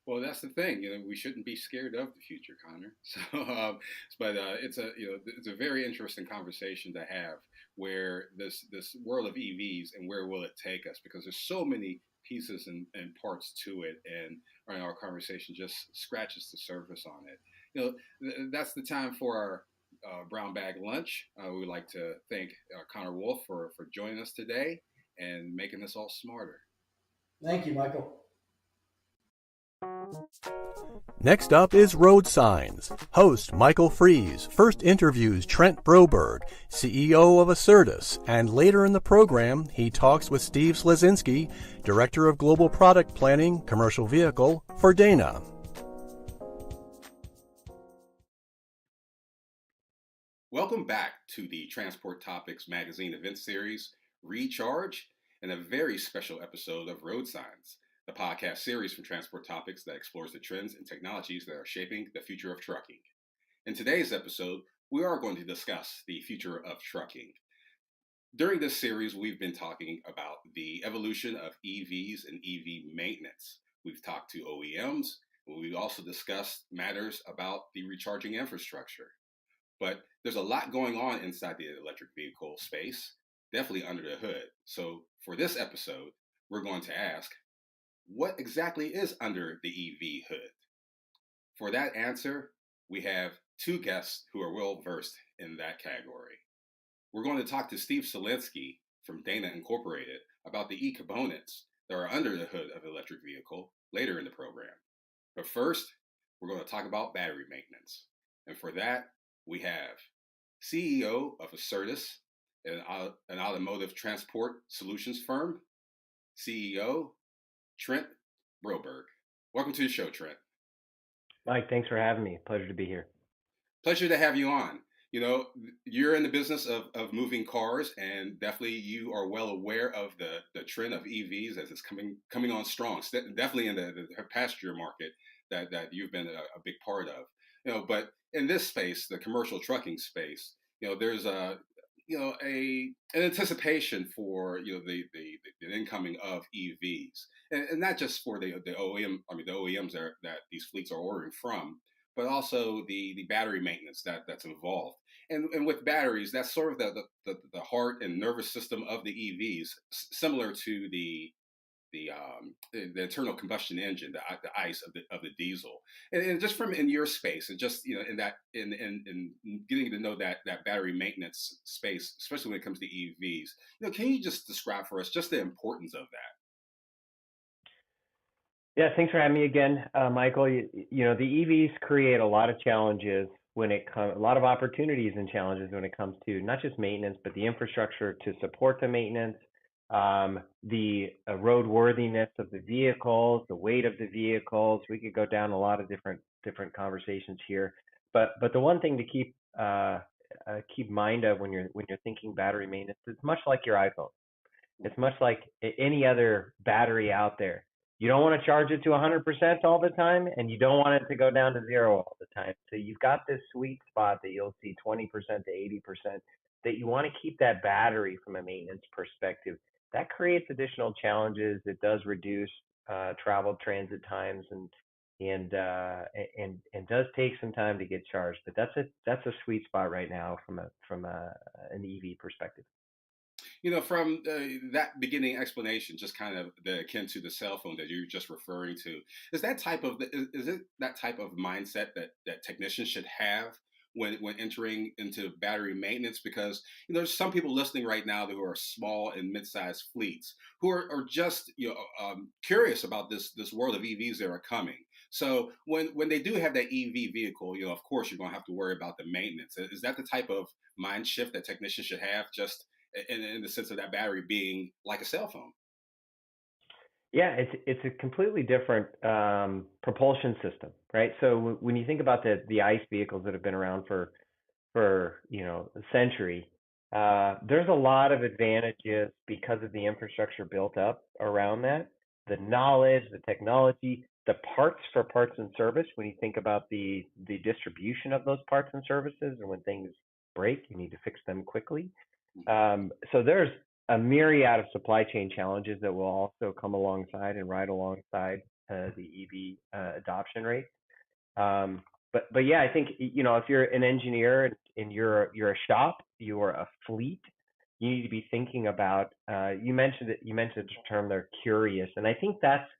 Well, that's the thing. We shouldn't be scared of the future, Connor. So, but it's a very interesting conversation to have, where this world of EVs and where will it take us? Because there's so many pieces and parts to it, and our conversation just scratches the surface on it. That's the time for our brown bag lunch. We would like to thank Connor Wolf for joining us today and making us all smarter.
Thank you, Michael.
Next up is Road Signs. Host Michael Fries first interviews Trent Broberg, CEO of Acertus, and later in the program he talks with Steve Slazinski, Director of Global Product Planning, Commercial Vehicle for Dana.
Welcome back to the Transport Topics magazine event series, Recharge, and a very special episode of Road Signs, the podcast series from Transport Topics that explores the trends and technologies that are shaping the future of trucking. In today's episode, we are going to discuss the future of trucking. During this series, we've been talking about the evolution of EVs and EV maintenance. We've talked to OEMs, and we've also discussed matters about the recharging infrastructure. But there's a lot going on inside the electric vehicle space, definitely under the hood. So for this episode, we're going to ask, what exactly is under the EV hood? For that answer, we have two guests who are well versed in that category. We're going to talk to Steve Slazinski from Dana Incorporated about the e-components that are under the hood of an electric vehicle later in the program. But first, we're going to talk about battery maintenance. And for that, we have CEO of Acertus, an automotive transport solutions firm, CEO Trent Broberg. Welcome to the show, Trent.
Mike, thanks for having me. Pleasure to be here.
Pleasure to have you on. You're in the business of moving cars, and definitely you are well aware of the trend of EVs as it's coming on strong. Definitely in the passenger market that you've been a big part of. But in this space, the commercial trucking space, there's an anticipation for the incoming of EVs, and not just for the OEMs that these fleets are ordering from, but also the battery maintenance that's involved. And with batteries, that's sort of the heart and nervous system of the EVs, similar to the internal combustion engine, the ICE of the diesel, and just from in your space, and just in that in getting to know that battery maintenance space, especially when it comes to EVs, can you just describe for us just the importance of that?
Yeah, thanks for having me again, Michael. The EVs create a lot of challenges when it comes, a lot of opportunities and challenges when it comes to not just maintenance, but the infrastructure to support the maintenance, the roadworthiness of the vehicles, the weight of the vehicles. We could go down a lot of different conversations here, but the one thing to keep mind of when you're thinking battery maintenance, it's much like your iPhone. It's much like any other battery out there. You don't want to charge it to 100% all the time, and you don't want it to go down to 0 all the time. So you've got this sweet spot that you'll see 20% to 80% that you want to keep that battery from a maintenance perspective. That creates additional challenges. It does reduce travel transit times and does take some time to get charged. But that's a sweet spot right now from an EV perspective.
From that beginning explanation, just kind of akin to the cell phone that you're just referring to, is it that type of mindset that technicians should have when entering into battery maintenance? Because there's some people listening right now who are small and mid-sized fleets who are just curious about this world of EVs that are coming. So when they do have that EV vehicle, of course you're going to have to worry about the maintenance. Is that the type of mind shift that technicians should have, just in the sense of that battery being like a cell phone?
Yeah, it's a completely different propulsion system, right? So when you think about the ICE vehicles that have been around for a century, there's a lot of advantages because of the infrastructure built up around that, the knowledge, the technology, the parts for parts and service. When you think about the distribution of those parts and services, and when things break, you need to fix them quickly. So there's a myriad of supply chain challenges that will also come alongside and ride alongside the EV adoption rate. But yeah, I think if you're an engineer and you're a shop, you're a fleet, you need to be thinking about. You mentioned the term, they're curious, and I think that's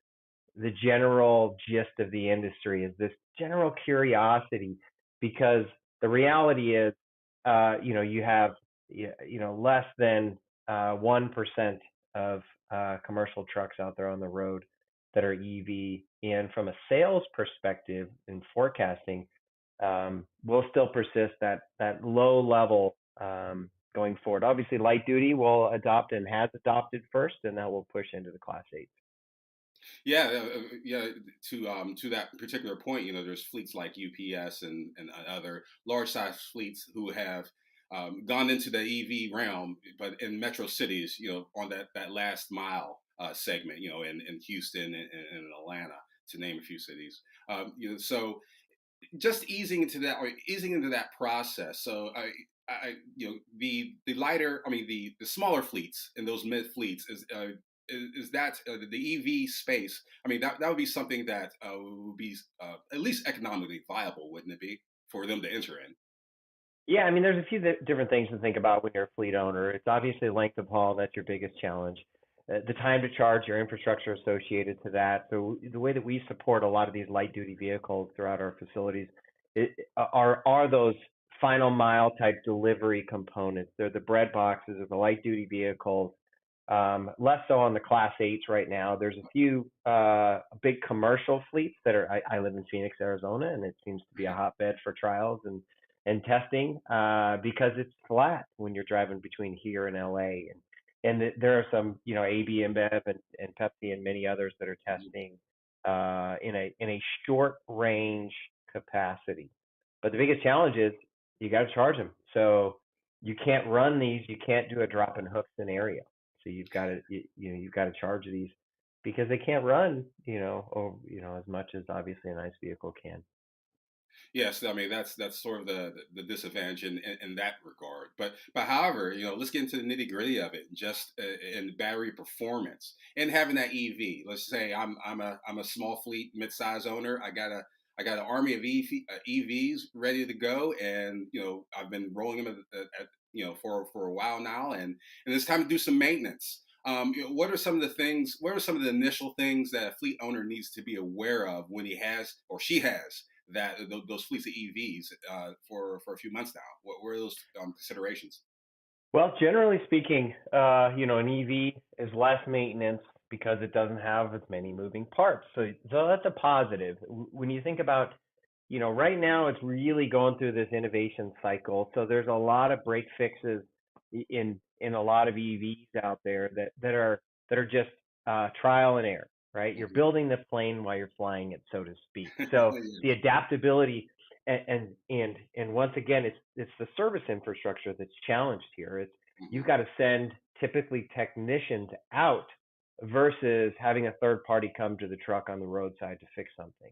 the general gist of the industry, is this general curiosity, because the reality is, you have less than 1% of commercial trucks out there on the road that are EV. And from a sales perspective in forecasting, will still persist that low level going forward. Obviously, light duty will adopt and has adopted first, and that will push into the Class 8.
Yeah, yeah. To that particular point, there's fleets like UPS and other large size fleets who have gone into the EV realm, but in metro cities, on that last mile segment, in Houston and Atlanta, to name a few cities. So just easing into that process. So the lighter, the smaller fleets and those mid fleets is that the EV space. That would be something that would be at least economically viable, wouldn't it be, for them to enter in?
Yeah, there's a few different things to think about when you're a fleet owner. It's obviously length of haul. That's your biggest challenge. The time to charge, your infrastructure associated to that. So the way that we support a lot of these light duty vehicles throughout our facilities are those final mile type delivery components. They're the bread boxes of the light duty vehicles. Less so on the Class 8s right now. There's a few big commercial fleets that are. I live in Phoenix, Arizona, and it seems to be a hotbed for trials and testing because it's flat when you're driving between here and LA, and there are some AB InBev and Pepsi and many others that are testing in a short range capacity. But the biggest challenge is you got to charge them. So you can't run these. You can't do a drop and hook scenario. So you've got to charge these because they can't run as much as obviously a nice vehicle can.
Yes, I mean that's sort of the disadvantage in that regard. But however, let's get into the nitty gritty of it, just in battery performance and having that EV. Let's say I'm a small fleet mid-size owner. I got an army of EVs ready to go, and I've been rolling them for a while now, and it's time to do some maintenance. What are some of the things? What are some of the initial things that a fleet owner needs to be aware of when he has or she has those fleets of EVs for a few months now? What were those considerations?
Well, generally speaking, an EV is less maintenance because it doesn't have as many moving parts. So that's a positive. When you think about, right now it's really going through this innovation cycle. So there's a lot of break fixes in a lot of EVs out there that are just trial and error, right? You're building the plane while you're flying it, so to speak. So the adaptability and once again, it's the service infrastructure that's challenged here. You've got to send typically technicians out versus having a third party come to the truck on the roadside to fix something.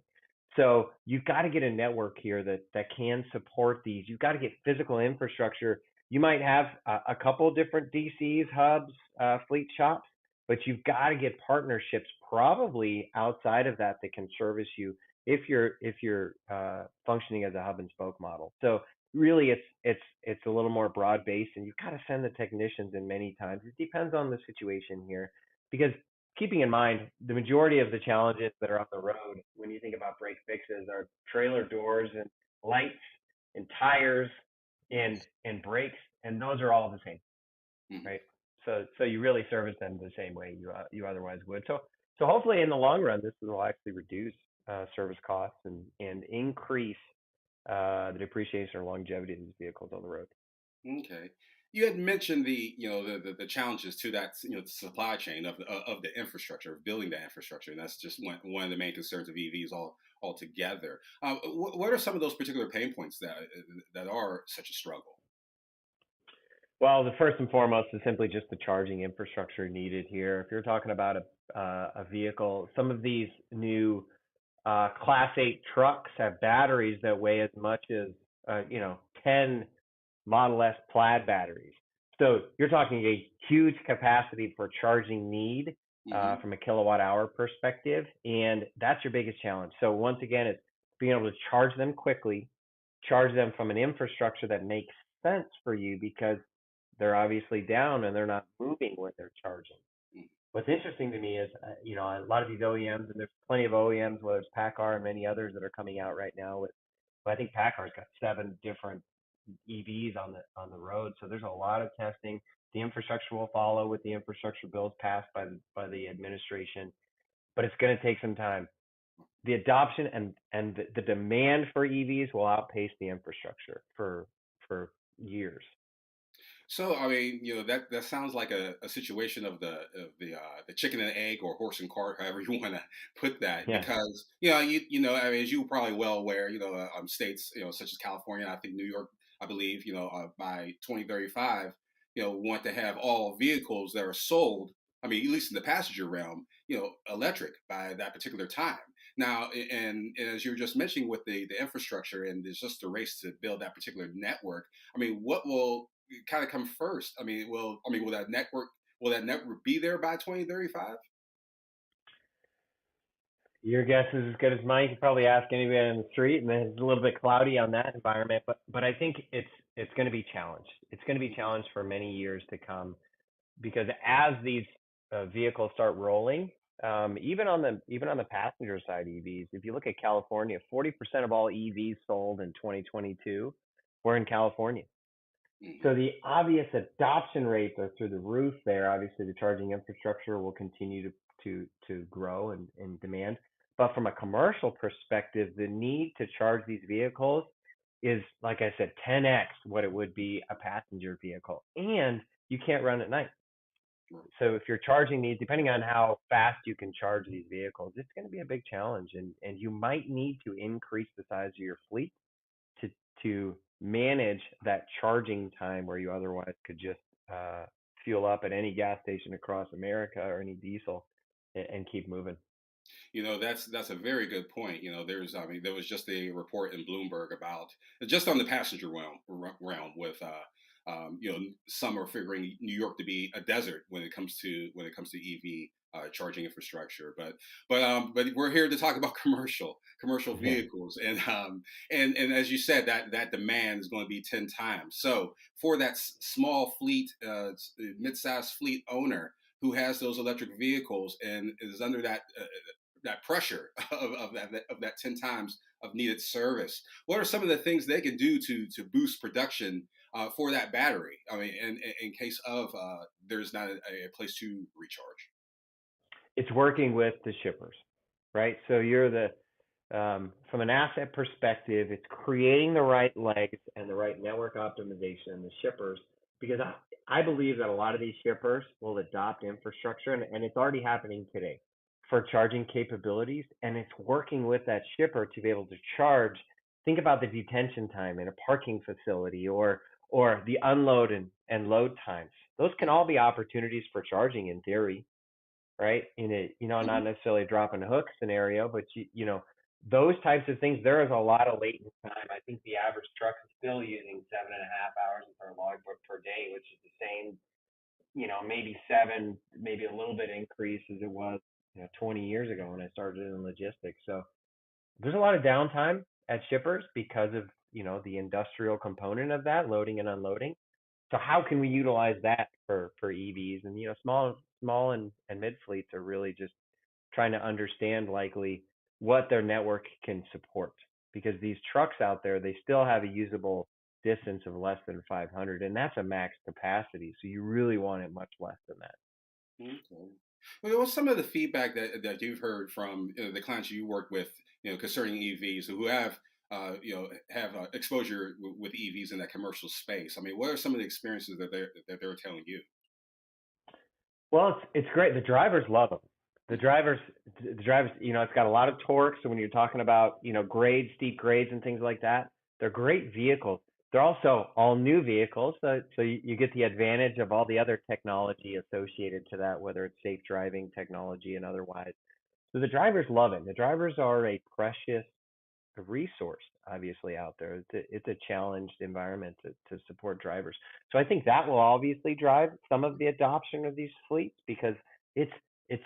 So you've got to get a network here that can support these. You've got to get physical infrastructure. You might have a couple different DCs, hubs, fleet shops, but you've got to get partnerships probably outside of that can service you if you're functioning as a hub and spoke model. So really, it's a little more broad based, and you've got to send the technicians in many times. It depends on the situation here, because keeping in mind the majority of the challenges that are on the road when you think about break fixes are trailer doors and lights and tires and brakes, and those are all the same, right? So you really service them the same way you otherwise would. So hopefully in the long run, this will actually reduce service costs and increase the depreciation or longevity of these vehicles on the road.
Okay. You had mentioned the challenges to that the supply chain of the infrastructure, of building that infrastructure, and that's just one of the main concerns of EVs altogether. What are some of those particular pain points that are such a struggle?
Well, the first and foremost is simply just the charging infrastructure needed here. If you're talking about a vehicle, some of these new Class 8 trucks have batteries that weigh as much as 10 Model S Plaid batteries. So you're talking a huge capacity for charging need from a kilowatt hour perspective, and that's your biggest challenge. So once again, it's being able to charge them quickly, charge them from an infrastructure that makes sense for you because they're obviously down and they're not moving when they're charging. What's interesting to me is, a lot of these OEMs, and there's plenty of OEMs, whether it's PACCAR and many others that are coming out right now with, I think PACCAR's got 7 different EVs on the road. So there's a lot of testing. The infrastructure will follow with the infrastructure bills passed by the administration, but it's going to take some time. The adoption and the demand for EVs will outpace the infrastructure for years.
So I mean, that sounds like a situation of the chicken and egg or horse and cart, however you want to put that.
Yeah.
Because I mean, as you probably well aware, states such as California, I think New York, I believe, by 2035, want to have all vehicles that are sold. I mean, at least in the passenger realm, electric by that particular time. Now, and as you were just mentioning with the infrastructure and there's just a race to build that particular network. I mean, what will kind of come first? Will that network be there by 2035?
Your guess is as good as mine. You could probably ask anybody on the street, and then it's a little bit cloudy on that environment. But I think it's going to be challenged. It's going to be challenged for many years to come, because as these vehicles start rolling, even on the passenger side EVs, if you look at California, 40% of all EVs sold in 2022 were in California. So the obvious adoption rates are through the roof there. Obviously, the charging infrastructure will continue to grow and demand. But from a commercial perspective, the need to charge these vehicles is, like I said, 10x what it would be a passenger vehicle. And you can't run at night. So if your charging needs, depending on how fast you can charge these vehicles, it's going to be a big challenge. And you might need to increase the size of your fleet to manage that charging time where you otherwise could just fuel up at any gas station across America or any diesel and keep moving.
That's a very good point. There was just a report in Bloomberg about just on the passenger realm with some are figuring New York to be a desert when it comes to EV charging infrastructure. But we're here to talk about commercial
Yeah.
vehicles, and as you said, that demand is going to be 10 times. So for that small fleet, mid-sized fleet owner who has those electric vehicles and is under that pressure of that 10 times of needed service. What are some of the things they can do to boost production for that battery? I mean, in case of there's not a place to recharge.
It's working with the shippers, right? So you're from an asset perspective, it's creating the right legs and the right network optimization in the shippers, because I believe that a lot of these shippers will adopt infrastructure, and it's already happening today for charging capabilities, and it's working with that shipper to be able to charge. Think about the detention time in a parking facility, or the unload and load times. Those can all be opportunities for charging in theory, right? In a, not necessarily a drop and hook scenario, but those types of things, there is a lot of latent time. I think the average truck is still using 7.5 hours per logbook per day, which is the same, maybe seven, maybe a little bit increase as it was, 20 years ago when I started in logistics. So there's a lot of downtime at shippers because of, the industrial component of that, loading and unloading. So how can we utilize that for EVs? And small and mid fleets are really just trying to understand likely what their network can support, because these trucks out there, they still have a usable distance of less than 500, and that's a max capacity. So you really want it much less than that.
Okay. Well, what's some of the feedback that you've heard from the clients you work with, concerning EVs who have exposure with EVs in that commercial space? I mean, what are some of the experiences that they're telling you?
Well, it's great. The drivers love them. The drivers, it's got a lot of torque. So when you're talking about, grades, steep grades and things like that, they're great vehicles. They're also all new vehicles. So you get the advantage of all the other technology associated to that, whether it's safe driving technology and otherwise. So the drivers love it. The drivers are a precious resource, obviously, out there. It's a challenged environment to support drivers. So I think that will obviously drive some of the adoption of these fleets, because it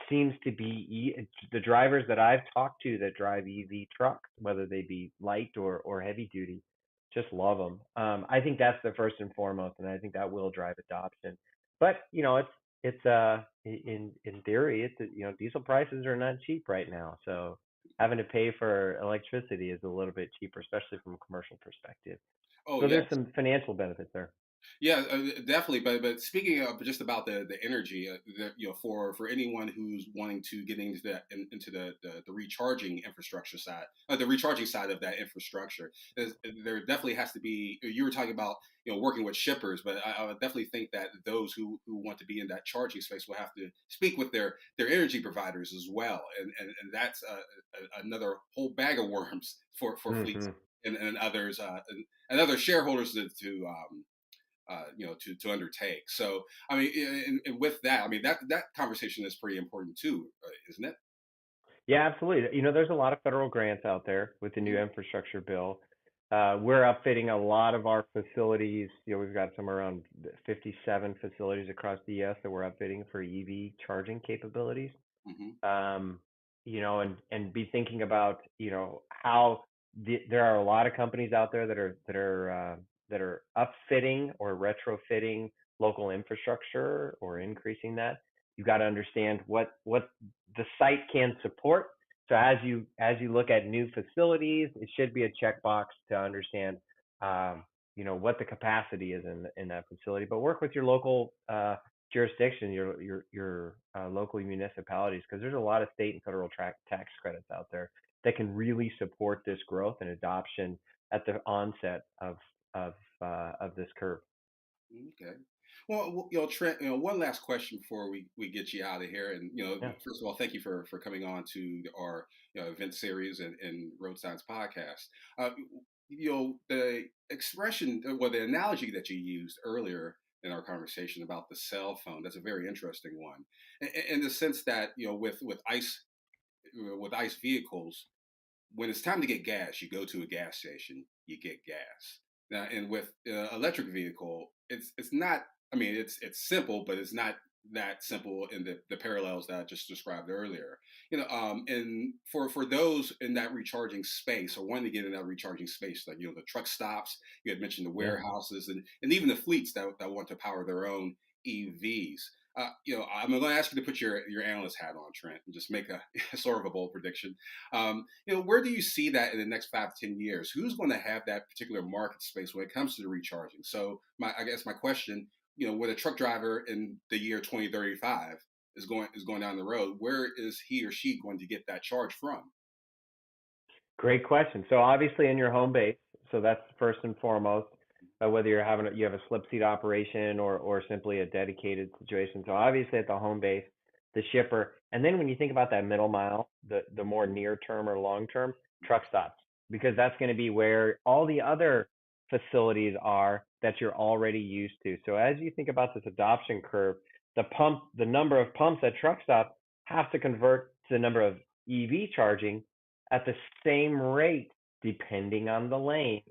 seems to be the drivers that I've talked to that drive EV trucks, whether they be light or heavy duty, just love them. I think that's the first and foremost, and I think that will drive adoption. But in theory, diesel prices are not cheap right now, so having to pay for electricity is a little bit cheaper, especially from a commercial perspective.
Oh,
So there's
yes.
some financial benefits there.
Yeah, definitely. But speaking of just about the energy, for anyone who's wanting to get into the recharging infrastructure side, the recharging side of that infrastructure, there definitely has to be. You were talking about working with shippers, but I would definitely think that those who want to be in that charging space will have to speak with their energy providers as well, and that's another whole bag of worms for fleets
Hmm.
and others and other shareholders to undertake. So, I mean, and with that, I mean, that conversation is pretty important too, isn't it?
Yeah, absolutely. There's a lot of federal grants out there with the new infrastructure bill. We're upfitting a lot of our facilities. We've got somewhere around 57 facilities across the U.S. that we're upfitting for EV charging capabilities.
Hmm.
And be thinking about, how there are a lot of companies out there that are upfitting or retrofitting local infrastructure or increasing that. You've got to understand what the site can support. So as you look at new facilities, it should be a checkbox to understand, what the capacity is in that facility. But work with your local jurisdiction, your local municipalities, because there's a lot of state and federal tax credits out there that can really support this growth and adoption at the onset of this curve.
Okay. Well, Trent, one last question before we get you out of here. And,
Yeah.
first of all, thank you for coming on to our, event series and Road Signs podcast. Uh, the expression, well, the analogy that you used earlier in our conversation about the cell phone, that's a very interesting one. In the sense that, with ICE with ICE vehicles, when it's time to get gas, you go to a gas station, you get gas. Now, and with electric vehicle, it's not. I mean, it's simple, but it's not that simple in the parallels that I just described earlier. And for those in that recharging space or wanting to get in that recharging space, like the truck stops, you had mentioned the
Yeah.
warehouses, and even the fleets that want to power their own EVs. I'm going to ask you to put your analyst hat on, Trent, and just make a sort of a bold prediction. Where do you see that in the next 5 to 10 years? Who's going to have that particular market space when it comes to the recharging? So, I guess my question, when a truck driver in the year 2035 is going down the road, where is he or she going to get that charge from?
Great question. So obviously in your home base, so that's first and foremost. Whether you have a slip seat operation or simply a dedicated situation. So obviously at the home base, the shipper, and then when you think about that middle mile, the more near term or long term, truck stops, because that's going to be where all the other facilities are that you're already used to. So as you think about this adoption curve, the number of pumps at truck stop have to convert to the number of EV charging at the same rate, depending on the lane,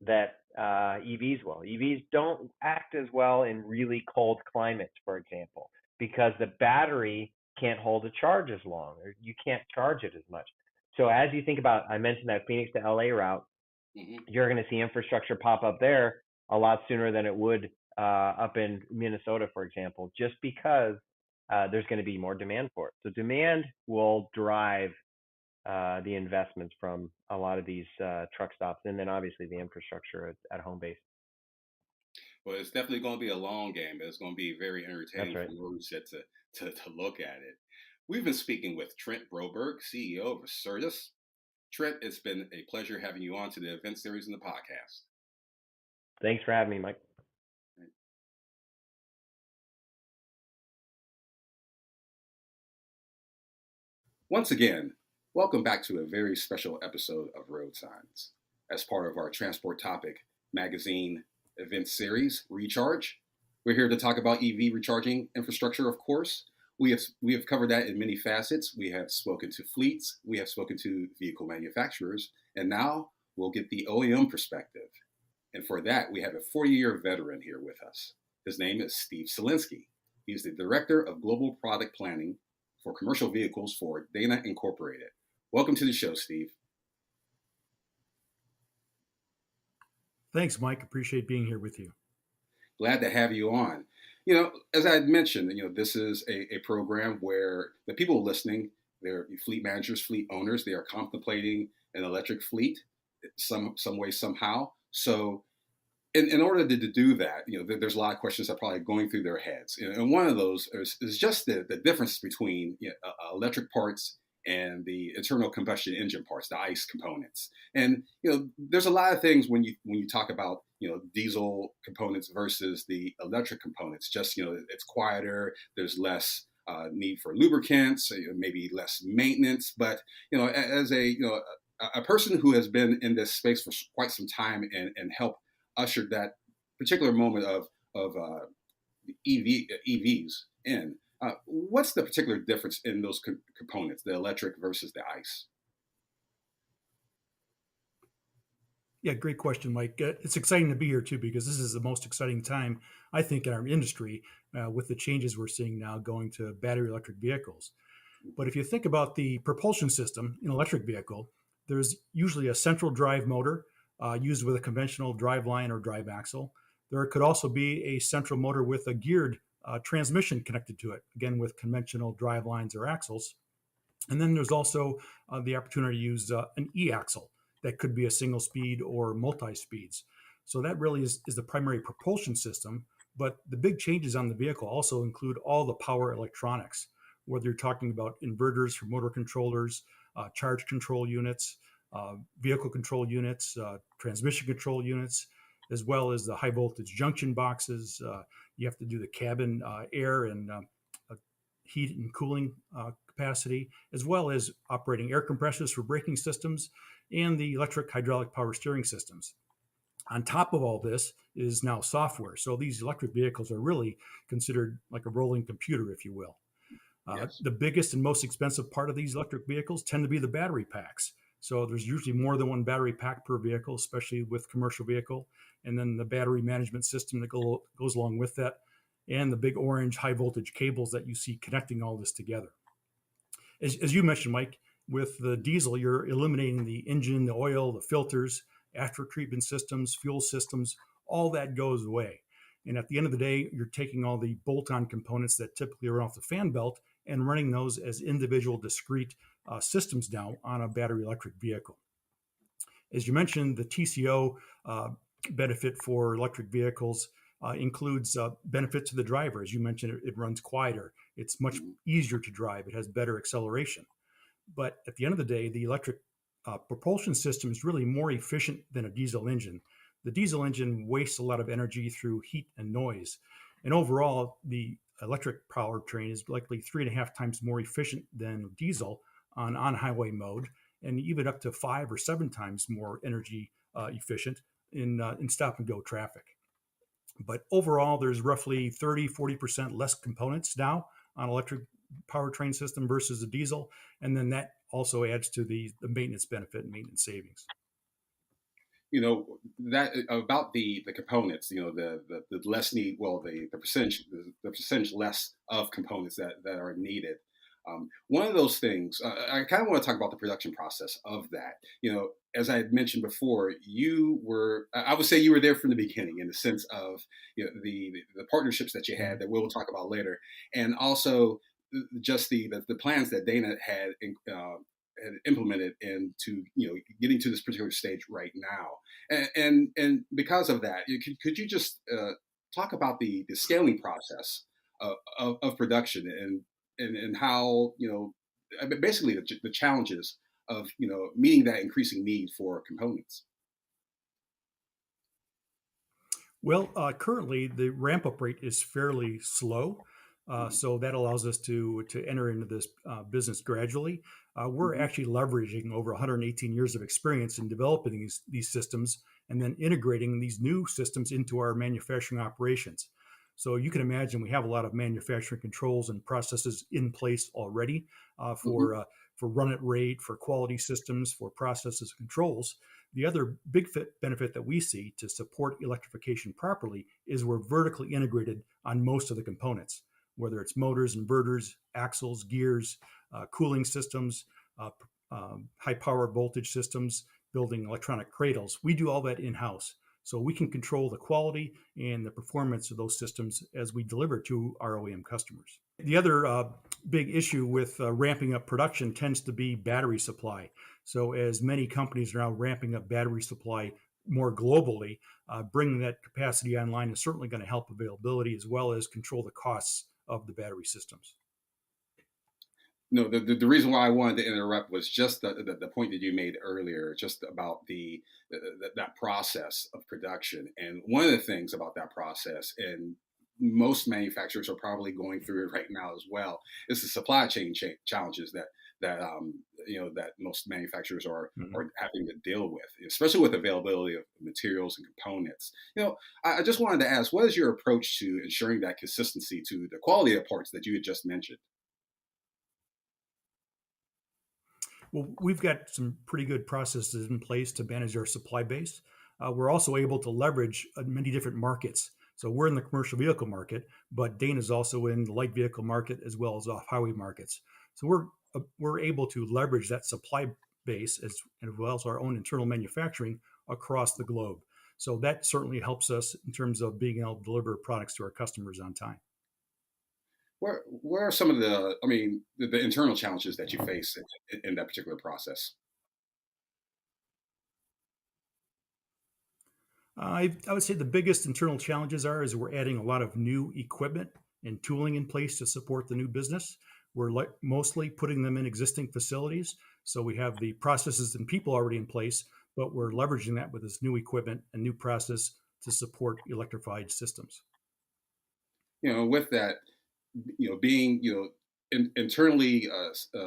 that EVs will. EVs don't act as well in really cold climates, for example, because the battery can't hold a charge as long, or you can't charge it as much. So as you think about, I mentioned that Phoenix to LA route, you're going to see infrastructure pop up there a lot sooner than it would up in Minnesota, for example, just because there's going to be more demand for it. So demand will drive the investments from a lot of these truck stops, and then obviously the infrastructure at home base.
Well, it's definitely going to be a long game, but it's going to be very entertaining
That's right.
from where we sit to look at it. We've been speaking with Trent Broberg, CEO of Acertus. Trent, it's been a pleasure having you on to the event series in the podcast.
Thanks for having me, Mike.
Once again, welcome back to a very special episode of Road Signs. As part of our Transport Topic magazine event series, Recharge, we're here to talk about EV recharging infrastructure, of course. We have covered that in many facets. We have spoken to fleets, we have spoken to vehicle manufacturers, and now we'll get the OEM perspective. And for that, we have a 40-year veteran here with us. His name is Steve Selinsky. He's the Director of Global Product Planning for Commercial Vehicles for Dana Incorporated. Welcome to the show, Steve.
Thanks, Mike. Appreciate being here with you.
Glad to have you on. As I had mentioned, this is a program where the people listening, they're fleet managers, fleet owners, they are contemplating an electric fleet some way, somehow. So in order to do that, there's a lot of questions that are probably going through their heads. And one of those is just the difference between electric parts and the internal combustion engine parts, the ICE components. And there's a lot of things when you talk about diesel components versus the electric components. Just it's quieter. There's less need for lubricants, maybe less maintenance. But as a person who has been in this space for quite some time and helped usher that particular moment of EVs in. What's the particular difference in those components, the electric versus the ICE?
Yeah, great question, Mike. It's exciting to be here too, because this is the most exciting time, I think, in our industry with the changes we're seeing now going to battery electric vehicles. But if you think about the propulsion system in an electric vehicle, there's usually a central drive motor used with a conventional drive line or drive axle. There could also be a central motor with a geared transmission connected to it, again, with conventional drive lines or axles. And then there's also the opportunity to use an e-axle that could be a single speed or multi-speeds. So that really is the primary propulsion system. But the big changes on the vehicle also include all the power electronics, whether you're talking about inverters for motor controllers, charge control units, vehicle control units, transmission control units, as well as the high voltage junction boxes. You have to do the cabin air and heat and cooling capacity, as well as operating air compressors for braking systems and the electric hydraulic power steering systems. On top of all this is now software. So these electric vehicles are really considered like a rolling computer, if you will.
Yes.
The biggest and most expensive part of these electric vehicles tend to be the battery packs. So there's usually more than one battery pack per vehicle, especially with commercial vehicle, and then the battery management system that goes along with that, and the big orange high voltage cables that you see connecting all this together. As you mentioned, Mike, with the diesel, you're eliminating the engine, the oil, the filters, after treatment systems, fuel systems, all that goes away. And at the end of the day, you're taking all the bolt-on components that typically run off the fan belt and running those as individual discrete systems now on a battery electric vehicle. As you mentioned, the TCO benefit for electric vehicles includes benefit to the driver. As you mentioned, it runs quieter. It's much easier to drive. It has better acceleration. But at the end of the day, the electric propulsion system is really more efficient than a diesel engine. The diesel engine wastes a lot of energy through heat and noise. And overall, the electric powertrain is likely 3.5 times more efficient than diesel on highway mode, and even up to 5 or 7 times more energy efficient in stop and go traffic. But overall, there's roughly 30-40% less components now on electric powertrain system versus a diesel. And then that also adds to the maintenance benefit and maintenance savings.
That about the components, the less need, well, the percentage less of components that are needed. One of those things, I kind of want to talk about the production process of that. As I had mentioned before, I would say you were there from the beginning in the sense of the partnerships that you had that we'll talk about later, and also just the plans that Dana had implemented into getting to this particular stage right now, and because of that, could you just talk about the scaling process of production and how basically the challenges of meeting that increasing need for components?
Well, currently the ramp up rate is fairly slow. So that allows us to enter into this business gradually. We're actually leveraging over 118 years of experience in developing these systems and then integrating these new systems into our manufacturing operations. So you can imagine we have a lot of manufacturing controls and processes in place already for run at rate, for quality systems, for processes and controls. The other big benefit that we see to support electrification properly is we're vertically integrated on most of the components, whether it's motors, inverters, axles, gears, cooling systems, high power voltage systems, building electronic cradles. We do all that in-house. So we can control the quality and the performance of those systems as we deliver to our OEM customers. The other big issue with ramping up production tends to be battery supply. So as many companies are now ramping up battery supply more globally, bringing that capacity online is certainly going to help availability as well as control the costs of the battery systems.
No, the reason why I wanted to interrupt was just the point that you made earlier, just about that process of production. And one of the things about that process, and most manufacturers are probably going through it right now as well, is the supply chain challenges that most manufacturers are having to deal with, especially with availability of materials and components. I just wanted to ask, what is your approach to ensuring that consistency to the quality of parts that you had just mentioned?
Well, we've got some pretty good processes in place to manage our supply base. We're also able to leverage many different markets. So we're in the commercial vehicle market, but Dana's also in the light vehicle market as well as off-highway markets. So we're able to leverage that supply base as well as our own internal manufacturing across the globe. So that certainly helps us in terms of being able to deliver products to our customers on time.
Where are some of the internal challenges that you face in that particular process?
I would say the biggest internal challenges is we're adding a lot of new equipment and tooling in place to support the new business. We're mostly putting them in existing facilities. So we have the processes and people already in place, but we're leveraging that with this new equipment and new process to support electrified systems.
With that, being internally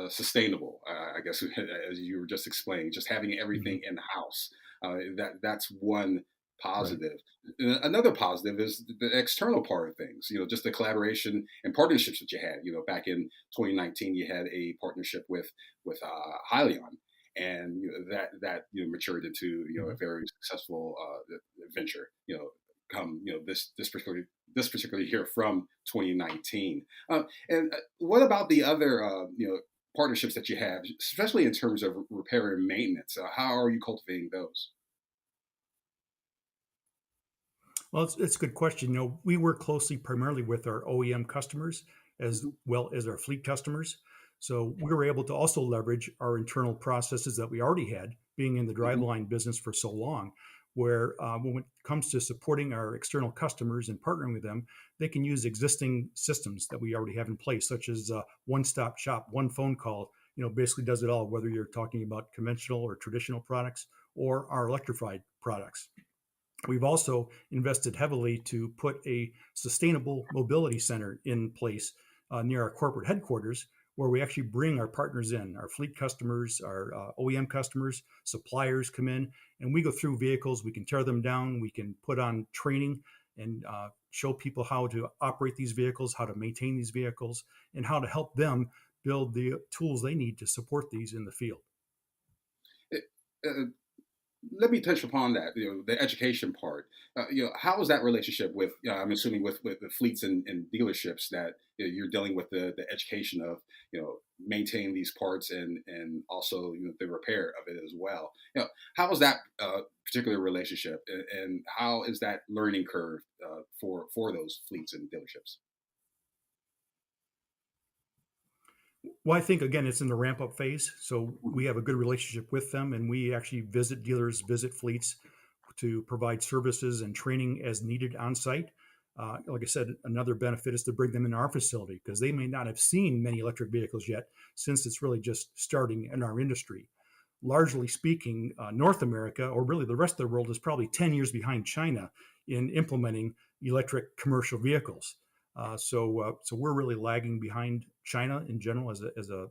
sustainable, I guess, as you were just explaining, just having everything in house. That's one positive. Another positive is the external part of things. Just the collaboration and partnerships that you had. Back in 2019, you had a partnership with Hyliion, and that matured into a very successful venture. Come this particular year from 2019. And what about the other partnerships that you have, especially in terms of repair and maintenance? How are you cultivating those?
Well, it's a good question. We work closely primarily with our OEM customers as well as our fleet customers. So we were able to also leverage our internal processes that we already had, being in the driveline business for so long, where when it comes to supporting our external customers and partnering with them, they can use existing systems that we already have in place, such as one-stop shop, one phone call, basically does it all, whether you're talking about conventional or traditional products or our electrified products. We've also invested heavily to put a sustainable mobility center in place near our corporate headquarters, where we actually bring our partners in, our fleet customers, our OEM customers, suppliers come in, and we go through vehicles. We can tear them down. We can put on training and show people how to operate these vehicles, how to maintain these vehicles, and how to help them build the tools they need to support these in the field.
Let me touch upon that, the education part. How is that relationship with, I'm assuming with the fleets and dealerships that you're dealing with the education of, maintaining these parts and also, the repair of it as well. How is that particular relationship, and how is that learning curve for those fleets and dealerships?
Well, I think, again, it's in the ramp up phase. So we have a good relationship with them, and we actually visit dealers, visit fleets to provide services and training as needed on site. Like I said, another benefit is to bring them in our facility, because they may not have seen many electric vehicles yet, since it's really just starting in our industry. Largely speaking, North America, or really the rest of the world, is probably 10 years behind China in implementing electric commercial vehicles. So we're really lagging behind China in general as the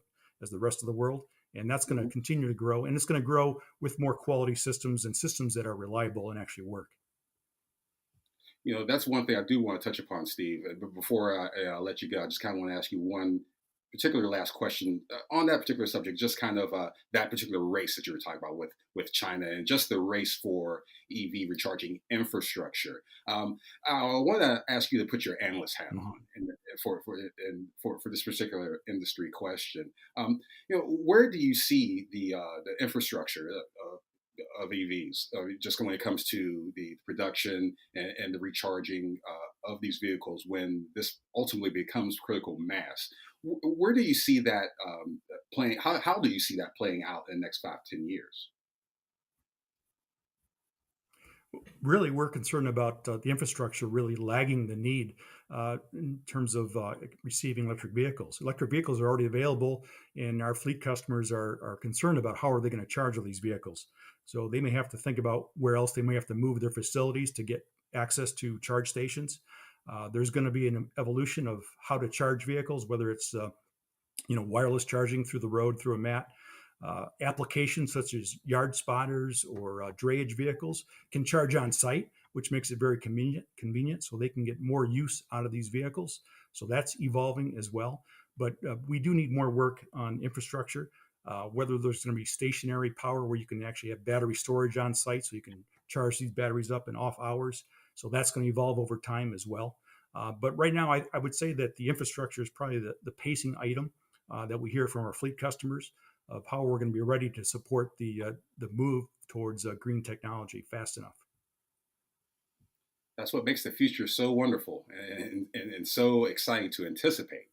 rest of the world, and that's going to continue to grow, and it's going to grow with more quality systems and systems that are reliable and actually work.
That's one thing I do want to touch upon, Steve. But before I let you go, I just kind of want to ask you one particular last question on that particular subject, just kind of that particular race that you were talking about with China, and just the race for EV recharging infrastructure. I want to ask you to put your analyst hat on for this particular industry question. Where do you see the infrastructure of EVs, just when it comes to the production and the recharging of these vehicles when this ultimately becomes critical mass? Where do you see that playing? How do you see that playing out in the next 5-10 years?
Really, we're concerned about the infrastructure really lagging the need in terms of receiving electric vehicles. Electric vehicles are already available, and our fleet customers are concerned about how are they going to charge all these vehicles. So they may have to think about where else they may have to move their facilities to get access to charge stations. There's going to be an evolution of how to charge vehicles, whether it's wireless charging through the road through a mat. Applications such as yard spotters or drayage vehicles can charge on site, which makes it very convenient, so they can get more use out of these vehicles. So that's evolving as well. But we do need more work on infrastructure, whether there's going to be stationary power where you can actually have battery storage on site so you can charge these batteries up in off hours. So that's going to evolve over time as well. But right now, I would say that the infrastructure is probably the pacing item that we hear from our fleet customers of how we're going to be ready to support the move towards green technology fast enough.
That's what makes the future so wonderful and so exciting to anticipate.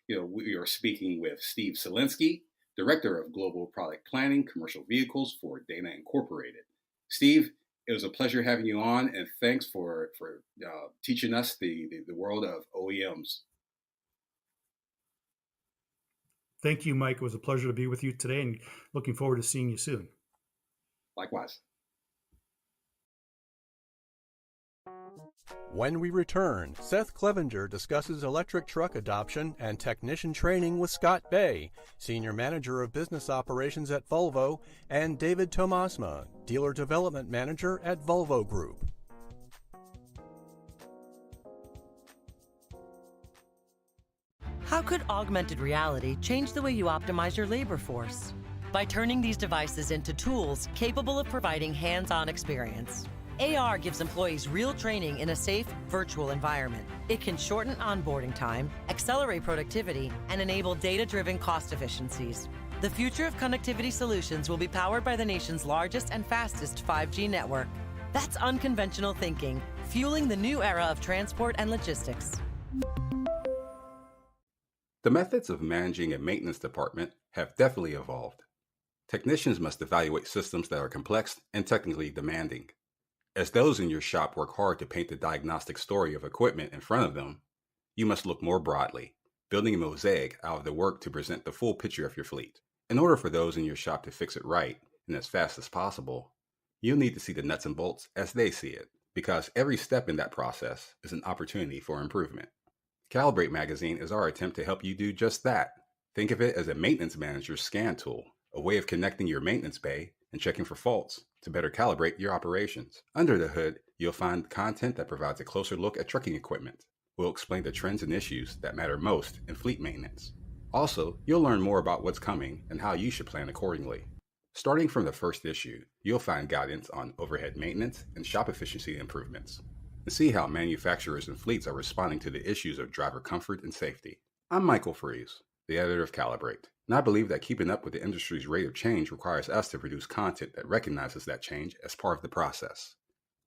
We are speaking with Steve Selinsky, Director of Global Product Planning, Commercial Vehicles for Dana Incorporated. Steve, it was a pleasure having you on, and thanks for teaching us the world of OEMs.
Thank you, Mike. It was a pleasure to be with you today, and looking forward to seeing you soon.
Likewise.
When we return, Seth Clevenger discusses electric truck adoption and technician training with Scott Bay, Senior Manager of Business Operations at Volvo, and David Tomasma, Dealer Development Manager at Volvo Group.
How could augmented reality change the way you optimize your labor force? By turning these devices into tools capable of providing hands-on experience. AR gives employees real training in a safe, virtual environment. It can shorten onboarding time, accelerate productivity, and enable data-driven cost efficiencies. The future of connectivity solutions will be powered by the nation's largest and fastest 5G network. That's unconventional thinking, fueling the new era of transport and logistics.
The methods of managing a maintenance department have definitely evolved. Technicians must evaluate systems that are complex and technically demanding. As those in your shop work hard to paint the diagnostic story of equipment in front of them, you must look more broadly, building a mosaic out of the work to present the full picture of your fleet. In order for those in your shop to fix it right and as fast as possible, you'll need to see the nuts and bolts as they see it, because every step in that process is an opportunity for improvement. Calibrate Magazine is our attempt to help you do just that. Think of it as a maintenance manager's scan tool, a way of connecting your maintenance bay and checking for faults to better calibrate your operations. Under the hood, you'll find content that provides a closer look at trucking equipment. We'll explain the trends and issues that matter most in fleet maintenance. Also, you'll learn more about what's coming and how you should plan accordingly. Starting from the first issue, you'll find guidance on overhead maintenance and shop efficiency improvements, and see how manufacturers and fleets are responding to the issues of driver comfort and safety. I'm Michael Freeze, the editor of Calibrate, and I believe that keeping up with the industry's rate of change requires us to produce content that recognizes that change as part of the process.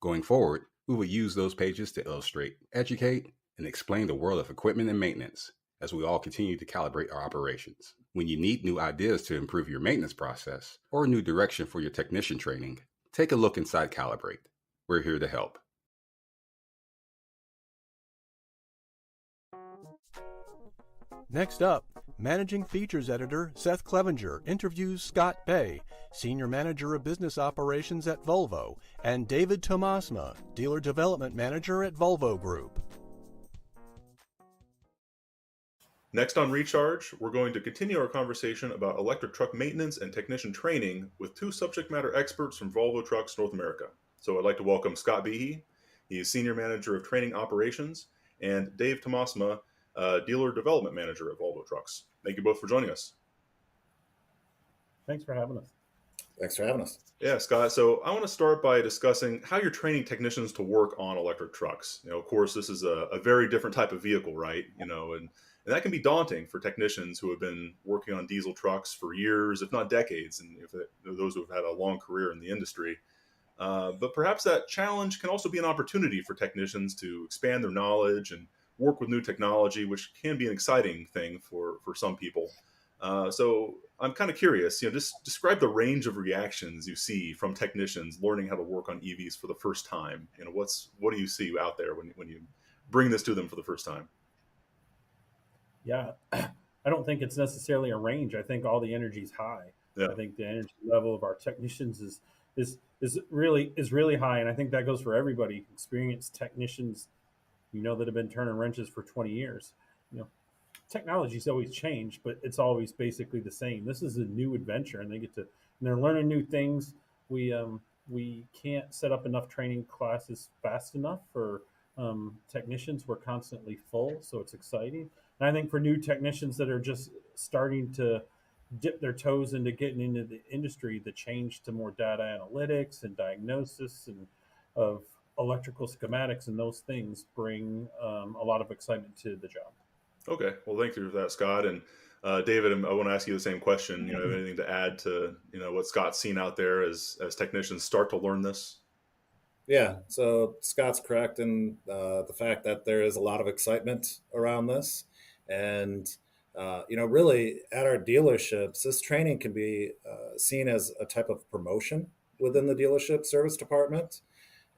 Going forward, we will use those pages to illustrate, educate, and explain the world of equipment and maintenance as we all continue to calibrate our operations. When you need new ideas to improve your maintenance process or a new direction for your technician training, take a look inside Calibrate. We're here to help.
Next up, Managing Features Editor Seth Clevenger interviews Scott Bay, Senior Manager of Business Operations at Volvo, and David Tomasma, Dealer Development Manager at Volvo Group.
Next on Recharge, we're going to continue our conversation about electric truck maintenance and technician training with two subject matter experts from Volvo Trucks North America. So I'd like to welcome Scott Behe. He is Senior Manager of Training Operations, and Dave Tomasma, Dealer Development Manager at Volvo Trucks. Thank you both for joining us.
Thanks for having us.
Thanks for having us.
Yeah, Scott. So I want to start by discussing how you're training technicians to work on electric trucks. Of course, this is a very different type of vehicle, right? And that can be daunting for technicians who have been working on diesel trucks for years, if not decades, and those who have had a long career in the industry. But perhaps that challenge can also be an opportunity for technicians to expand their knowledge and work with new technology, which can be an exciting thing for some people. So I'm kind of curious, just describe the range of reactions you see from technicians learning how to work on EVs for the first time. What do you see out there when you bring this to them for the first time?
Yeah, I don't think it's necessarily a range. I think all the energy is high.
Yeah.
I think the energy level of our technicians is really high, and I think that goes for everybody. Experienced technicians, that have been turning wrenches for 20 years. Technology's always changed, but it's always basically the same. This is a new adventure, and they're learning new things. We can't set up enough training classes fast enough for technicians. We're constantly full, so it's exciting. And I think for new technicians that are just starting to dip their toes into getting into the industry, the change to more data analytics and diagnosis and of electrical schematics and those things bring a lot of excitement to the job.
Okay. Well, thank you for that, Scott. And David, I want to ask you the same question. Have anything to add to, what Scott's seen out there as technicians start to learn this?
Yeah. So Scott's correct in the fact that there is a lot of excitement around this. And, really at our dealerships, this training can be seen as a type of promotion within the dealership service department.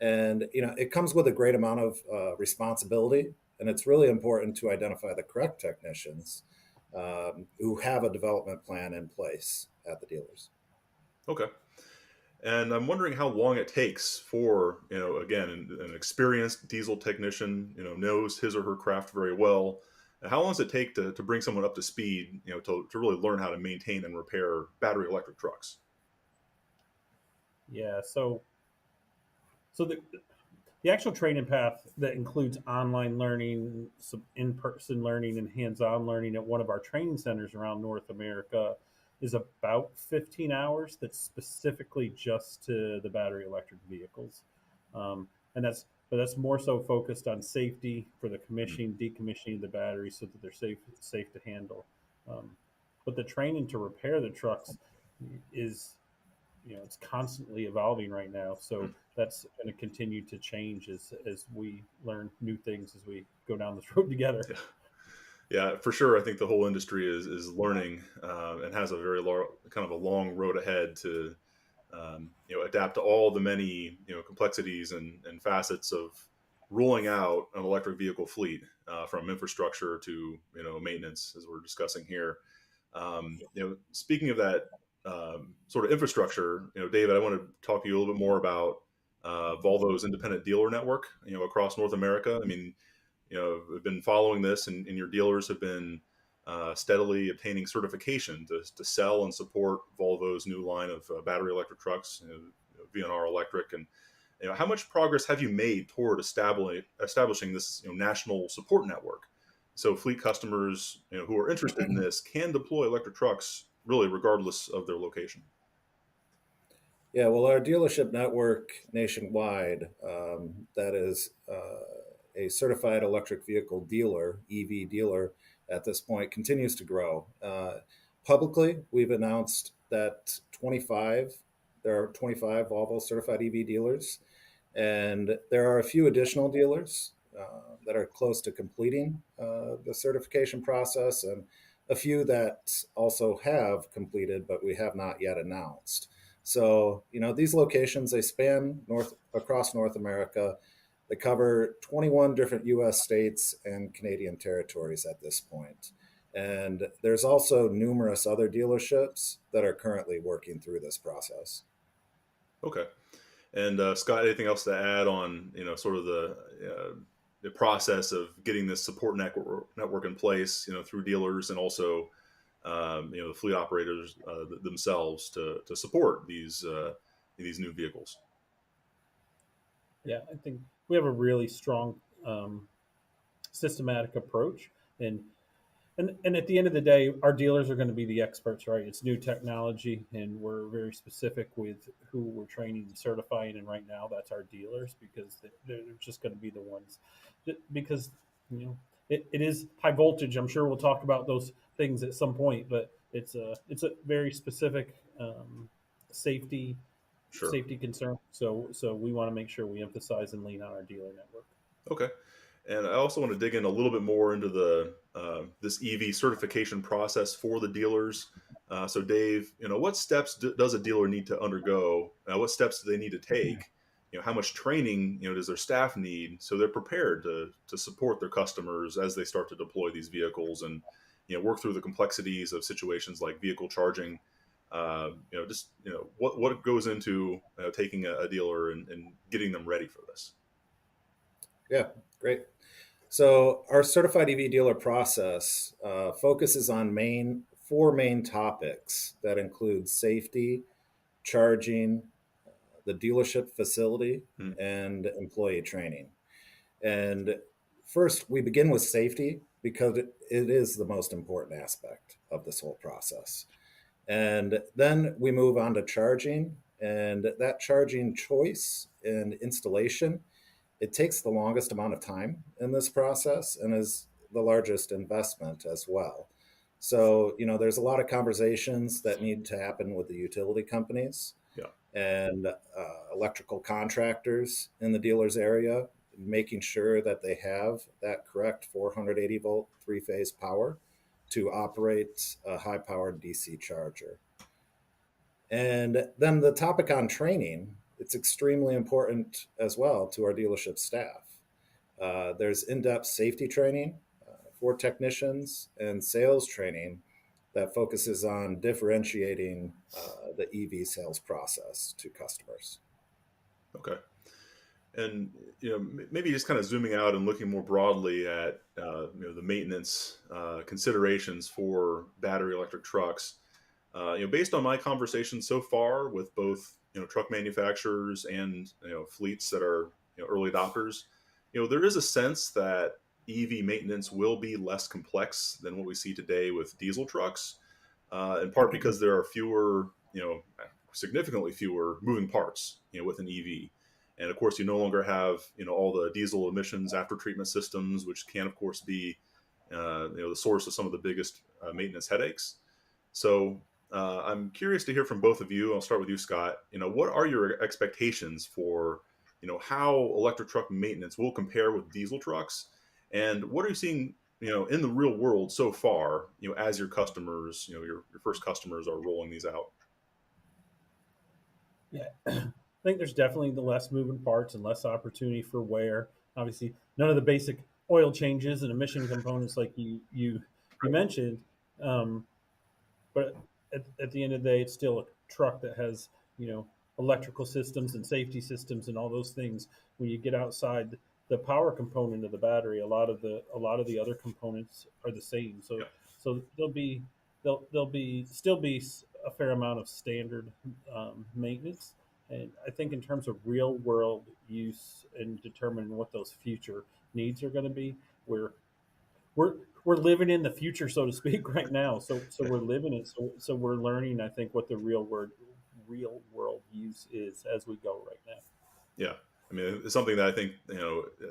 And, it comes with a great amount of responsibility. And it's really important to identify the correct technicians who have a development plan in place at the dealers.
Okay. And I'm wondering how long it takes for, again, an experienced diesel technician, knows his or her craft very well. And how long does it take to bring someone up to speed, to really learn how to maintain and repair battery electric trucks?
Yeah. So the actual training path that includes online learning, some in-person learning, and hands-on learning at one of our training centers around North America is about 15 hours. That's specifically just to the battery electric vehicles, and that's more so focused on safety for the commissioning, decommissioning of the batteries so that they're safe to handle. Um, but the training to repair the trucks is, it's constantly evolving right now. So that's going to continue to change as we learn new things as we go down this road together.
Yeah, for sure. I think the whole industry is learning and has a very kind of a long road ahead to adapt to all the many complexities and facets of rolling out an electric vehicle fleet, from infrastructure to maintenance, as we're discussing here. Speaking of that sort of infrastructure, David, I want to talk to you a little bit more about Volvo's independent dealer network, across North America. I mean, I've been following this, and your dealers have been steadily obtaining certification to sell and support Volvo's new line of battery electric trucks, VNR Electric. And how much progress have you made toward establishing this national support network, so fleet customers who are interested in this can deploy electric trucks really regardless of their location?
Yeah, well, our dealership network nationwide, that is a certified electric vehicle dealer, EV dealer, at this point continues to grow. Publicly, we've announced that there are 25 Volvo certified EV dealers, and there are a few additional dealers that are close to completing the certification process, and a few that also have completed, but we have not yet announced. So, these locations, they span across North America. They cover 21 different U.S. states and Canadian territories at this point. And there's also numerous other dealerships that are currently working through this process.
Okay. And Scott, anything else to add on, sort of the process of getting this support network in place, through dealers, and also, the fleet operators themselves to support these new vehicles?
Yeah, I think we have a really strong systematic approach, and at the end of the day, our dealers are going to be the experts, right? It's new technology, and we're very specific with who we're training and certifying. And right now, that's our dealers, because they're just going to be the ones, because it is high voltage. I'm sure we'll talk about those things at some point, but it's a very specific safety concern. So we want to make sure we emphasize and lean on our dealer network.
Okay. And I also want to dig in a little bit more into the this EV certification process for the dealers. So Dave, what steps does a dealer need to undergo? What steps do they need to take? How much training does their staff need, so they're prepared to support their customers as they start to deploy these vehicles and work through the complexities of situations like vehicle charging. What goes into taking a dealer and getting them ready for this?
Yeah, great. So our certified EV dealer process focuses on four main topics that include safety, charging, the dealership facility, and employee training. And first, we begin with safety because it is the most important aspect of this whole process. And then we move on to charging, and that charging choice and installation, it takes the longest amount of time in this process and is the largest investment as well. So, there's a lot of conversations that need to happen with the utility companies and electrical contractors in the dealer's area, making sure that they have that correct 480 volt three-phase power to operate a high-powered DC charger. And then the topic on training, it's extremely important as well to our dealership staff. There's in-depth safety training for technicians and sales training that focuses on differentiating the EV sales process to customers.
Okay. And maybe just kind of zooming out and looking more broadly at the maintenance considerations for battery electric trucks. Based on my conversations so far with both truck manufacturers and fleets that are early adopters, there is a sense that EV maintenance will be less complex than what we see today with diesel trucks, in part because there are fewer, significantly fewer moving parts, with an EV. And of course, you no longer have, all the diesel emissions after treatment systems, which can, of course, be, the source of some of the biggest maintenance headaches. So I'm curious to hear from both of you. I'll start with you, Scott. What are your expectations for, how electric truck maintenance will compare with diesel trucks? And what are you seeing, in the real world so far, as your customers, your first customers are rolling these out?
Yeah, I think there's definitely the less moving parts and less opportunity for wear. Obviously, none of the basic oil changes and emission components like you mentioned. But at the end of the day, it's still a truck that has electrical systems and safety systems and all those things. When you get outside the power component of the battery, a lot of the other components are the same. So there'll still be a fair amount of standard maintenance. And I think in terms of real world use and determining what those future needs are going to be, we're living in the future, so to speak, right now. So we're living it. So we're learning, I think, what the real world use is as we go right now.
Yeah. I mean, it's something that I think,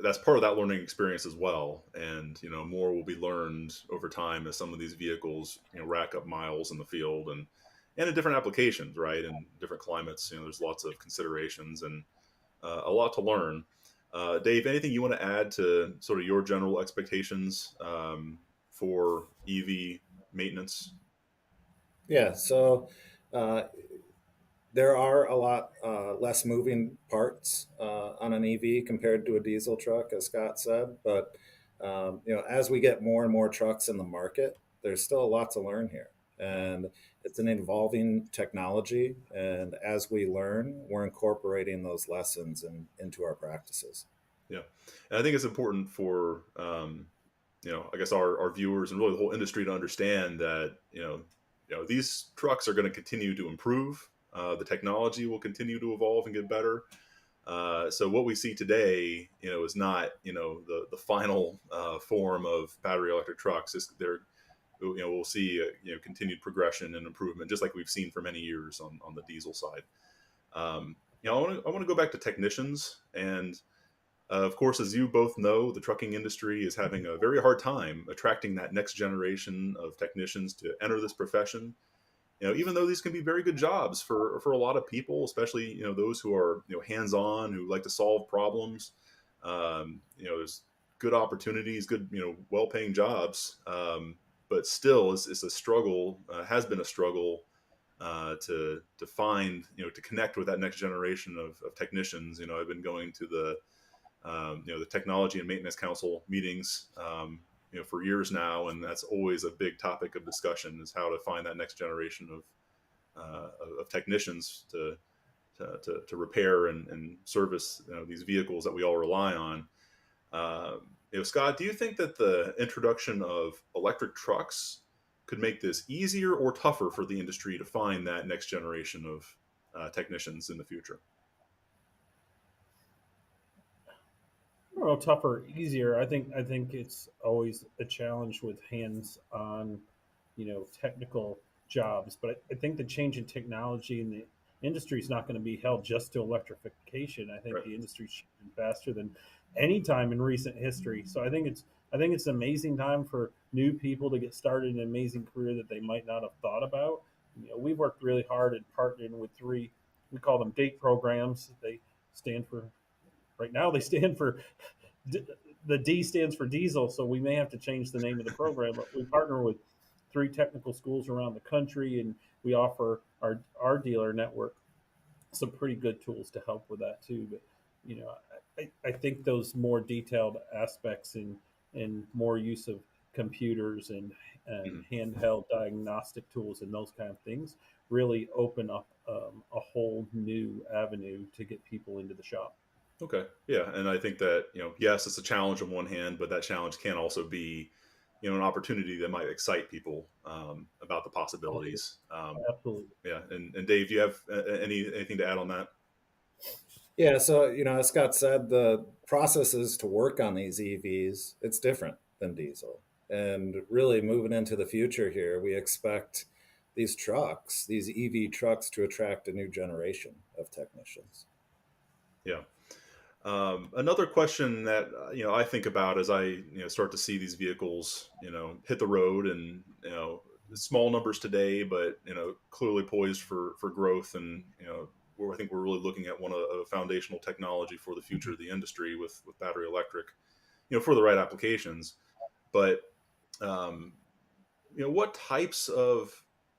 that's part of that learning experience as well. And, more will be learned over time as some of these vehicles, rack up miles in the field and in different applications, right? In different climates, there's lots of considerations and a lot to learn. Dave, anything you want to add to sort of your general expectations for EV maintenance?
Yeah, so there are a lot less moving parts on an EV compared to a diesel truck, as Scott said. But as we get more and more trucks in the market, there's still a lot to learn here, and it's an evolving technology. And as we learn, we're incorporating those lessons into our practices.
Yeah, and I think it's important for I guess our viewers and really the whole industry to understand that these trucks are going to continue to improve. The technology will continue to evolve and get better. So what we see today, is not the final form of battery electric trucks. We'll see continued progression and improvement, just like we've seen for many years on the diesel side. I want to go back to technicians, and of course, as you both know, the trucking industry is having a very hard time attracting that next generation of technicians to enter this profession. Even though these can be very good jobs for a lot of people, especially those who are hands-on, who like to solve problems. There's good opportunities, good well-paying jobs, but still it's a struggle. Has been a struggle to find to connect with that next generation of technicians. I've been going to the Technology and Maintenance Council meetings for years now, and that's always a big topic of discussion, is how to find that next generation of technicians to repair and service these vehicles that we all rely on. Scott, do you think that the introduction of electric trucks could make this easier or tougher for the industry to find that next generation of technicians in the future?
I don't know, tougher, easier. I think it's always a challenge with hands-on, technical jobs. But I think the change in technology in the industry is not going to be held just to electrification. I think the industry's changing faster than any time in recent history. So I think it's an amazing time for new people to get started in an amazing career that they might not have thought about. We've worked really hard at partnering with 3, we call them DATE programs. They stand for, right now they stand for, the D stands for diesel, so we may have to change the name of the program. But we partner with 3 technical schools around the country, and we offer our dealer network some pretty good tools to help with that too. But I think those more detailed aspects and more use of computers and handheld diagnostic tools and those kind of things really open up a whole new avenue to get people into the shop.
Okay. Yeah. And I think that, yes, it's a challenge on one hand, but that challenge can also be, an opportunity that might excite people about the possibilities.
Absolutely.
Yeah. And Dave, do you have anything to add on that?
Yeah. So, as Scott said, the processes to work on these EVs, it's different than diesel. And really moving into the future here, we expect these EV trucks to attract a new generation of technicians.
Yeah. Another question that I think about as I start to see these vehicles hit the road, and small numbers today, but clearly poised for growth, and where I think we're really looking at one of a foundational technology for the future of the industry with battery electric, for the right applications. But what types of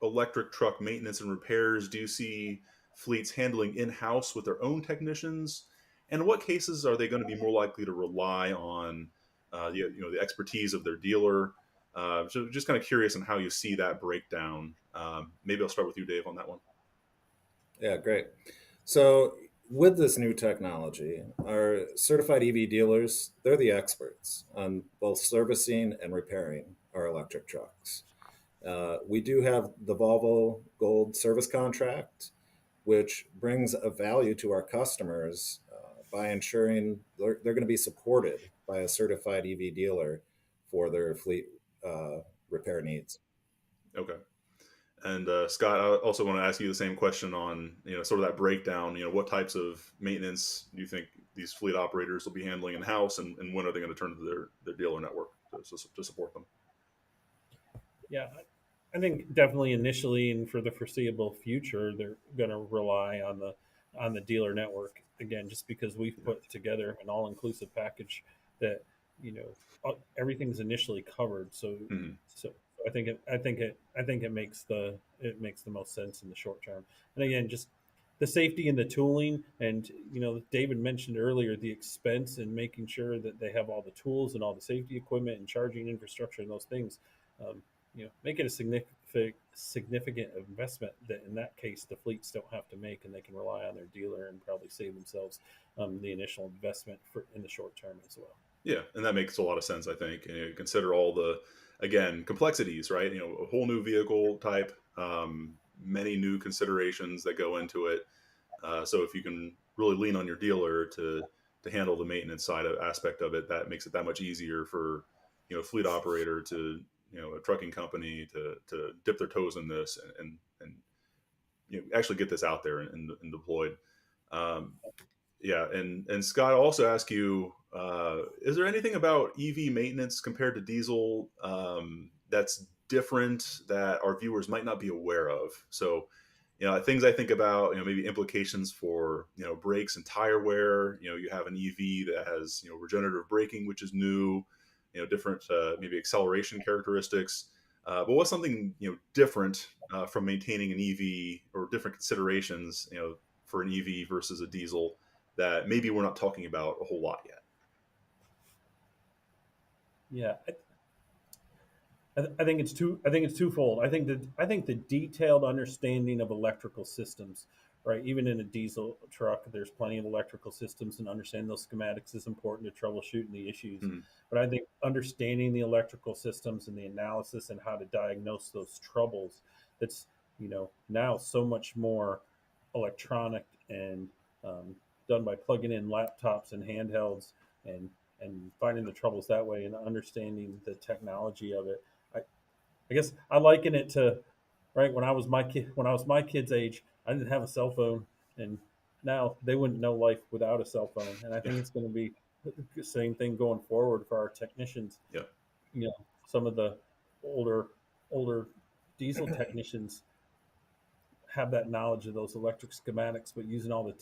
electric truck maintenance and repairs do you see fleets handling in-house with their own technicians? And in what cases are they going to be more likely to rely on the expertise of their dealer? So just kind of curious on how you see that breakdown. Maybe I'll start with you, Dave, on that one.
Yeah, great. So with this new technology, our certified EV dealers, they're the experts on both servicing and repairing our electric trucks. We do have the Volvo Gold service contract, which brings a value to our customers by ensuring they're going to be supported by a certified EV dealer for their fleet repair needs.
Okay. And Scott, I also want to ask you the same question on sort of that breakdown. What types of maintenance do you think these fleet operators will be handling in house, and when are they going to turn to their dealer network to support them?
Yeah, I think definitely initially and for the foreseeable future, they're going to rely on the dealer network again, just because we've put together an all-inclusive package that everything's initially covered. So so I think it makes the most sense in the short term. And again, just the safety and the tooling, and David mentioned earlier the expense and making sure that they have all the tools and all the safety equipment and charging infrastructure and those things. Make it a significant investment that in that case the fleets don't have to make, and they can rely on their dealer and probably save themselves the initial investment in the short term as well.
Yeah, and that makes a lot of sense, I think. And consider all the, again, complexities, right? A whole new vehicle type, many new considerations that go into it. So if you can really lean on your dealer to handle the maintenance aspect of it, that makes it that much easier for a fleet operator to a trucking company to dip their toes in this and actually get this out there and deployed. Yeah, and Scott, I'll also ask you, is there anything about EV maintenance compared to diesel that's different that our viewers might not be aware of? So, things I think about, maybe implications for, brakes and tire wear. You have an EV that has, regenerative braking, which is new, different maybe acceleration characteristics. But what's something, different from maintaining an EV, or different considerations, for an EV versus a diesel that maybe we're not talking about a whole lot yet?
Yeah, I think it's twofold. I think the detailed understanding of electrical systems, right? Even in a diesel truck, there's plenty of electrical systems, and understanding those schematics is important to troubleshooting the issues. But I think understanding the electrical systems and the analysis and how to diagnose those troubles, that's now so much more electronic and done by plugging in laptops and handhelds and finding the troubles that way and understanding the technology of it. I guess I liken it to, right, when I was my kid's age, I didn't have a cell phone, and now they wouldn't know life without a cell phone. And I think it's going to be the same thing going forward for our technicians.
Yeah.
Some of the older diesel technicians have that knowledge of those electric schematics, but using all the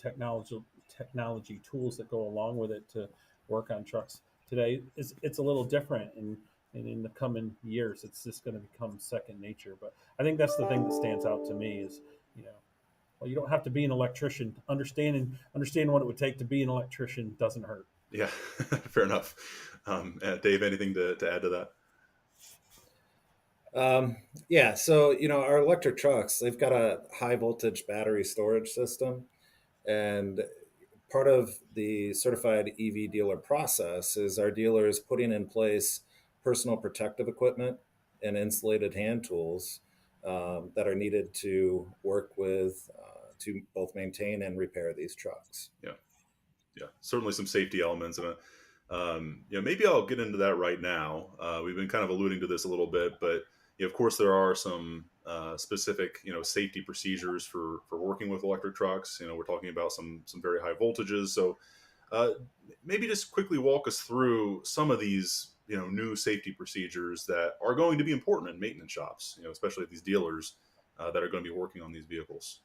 technology tools that go along with it to work on trucks today, it's a little different. And in the coming years, it's just going to become second nature. But I think that's the thing that stands out to me is, well, you don't have to be an electrician. Understanding what it would take to be an electrician doesn't hurt.
Yeah, fair enough. Dave, anything to add to that?
Yeah, so our electric trucks, they've got a high voltage battery storage system, and part of the certified EV dealer process is our dealers putting in place personal protective equipment and insulated hand tools that are needed to work with to both maintain and repair these trucks.
Yeah, certainly some safety elements, and maybe I'll get into that right now. We've been kind of alluding to this a little bit, but of course there are some specific safety procedures for working with electric trucks. We're talking about some very high voltages, so maybe just quickly walk us through some of these new safety procedures that are going to be important in maintenance shops, especially these dealers that are going to be working on these vehicles.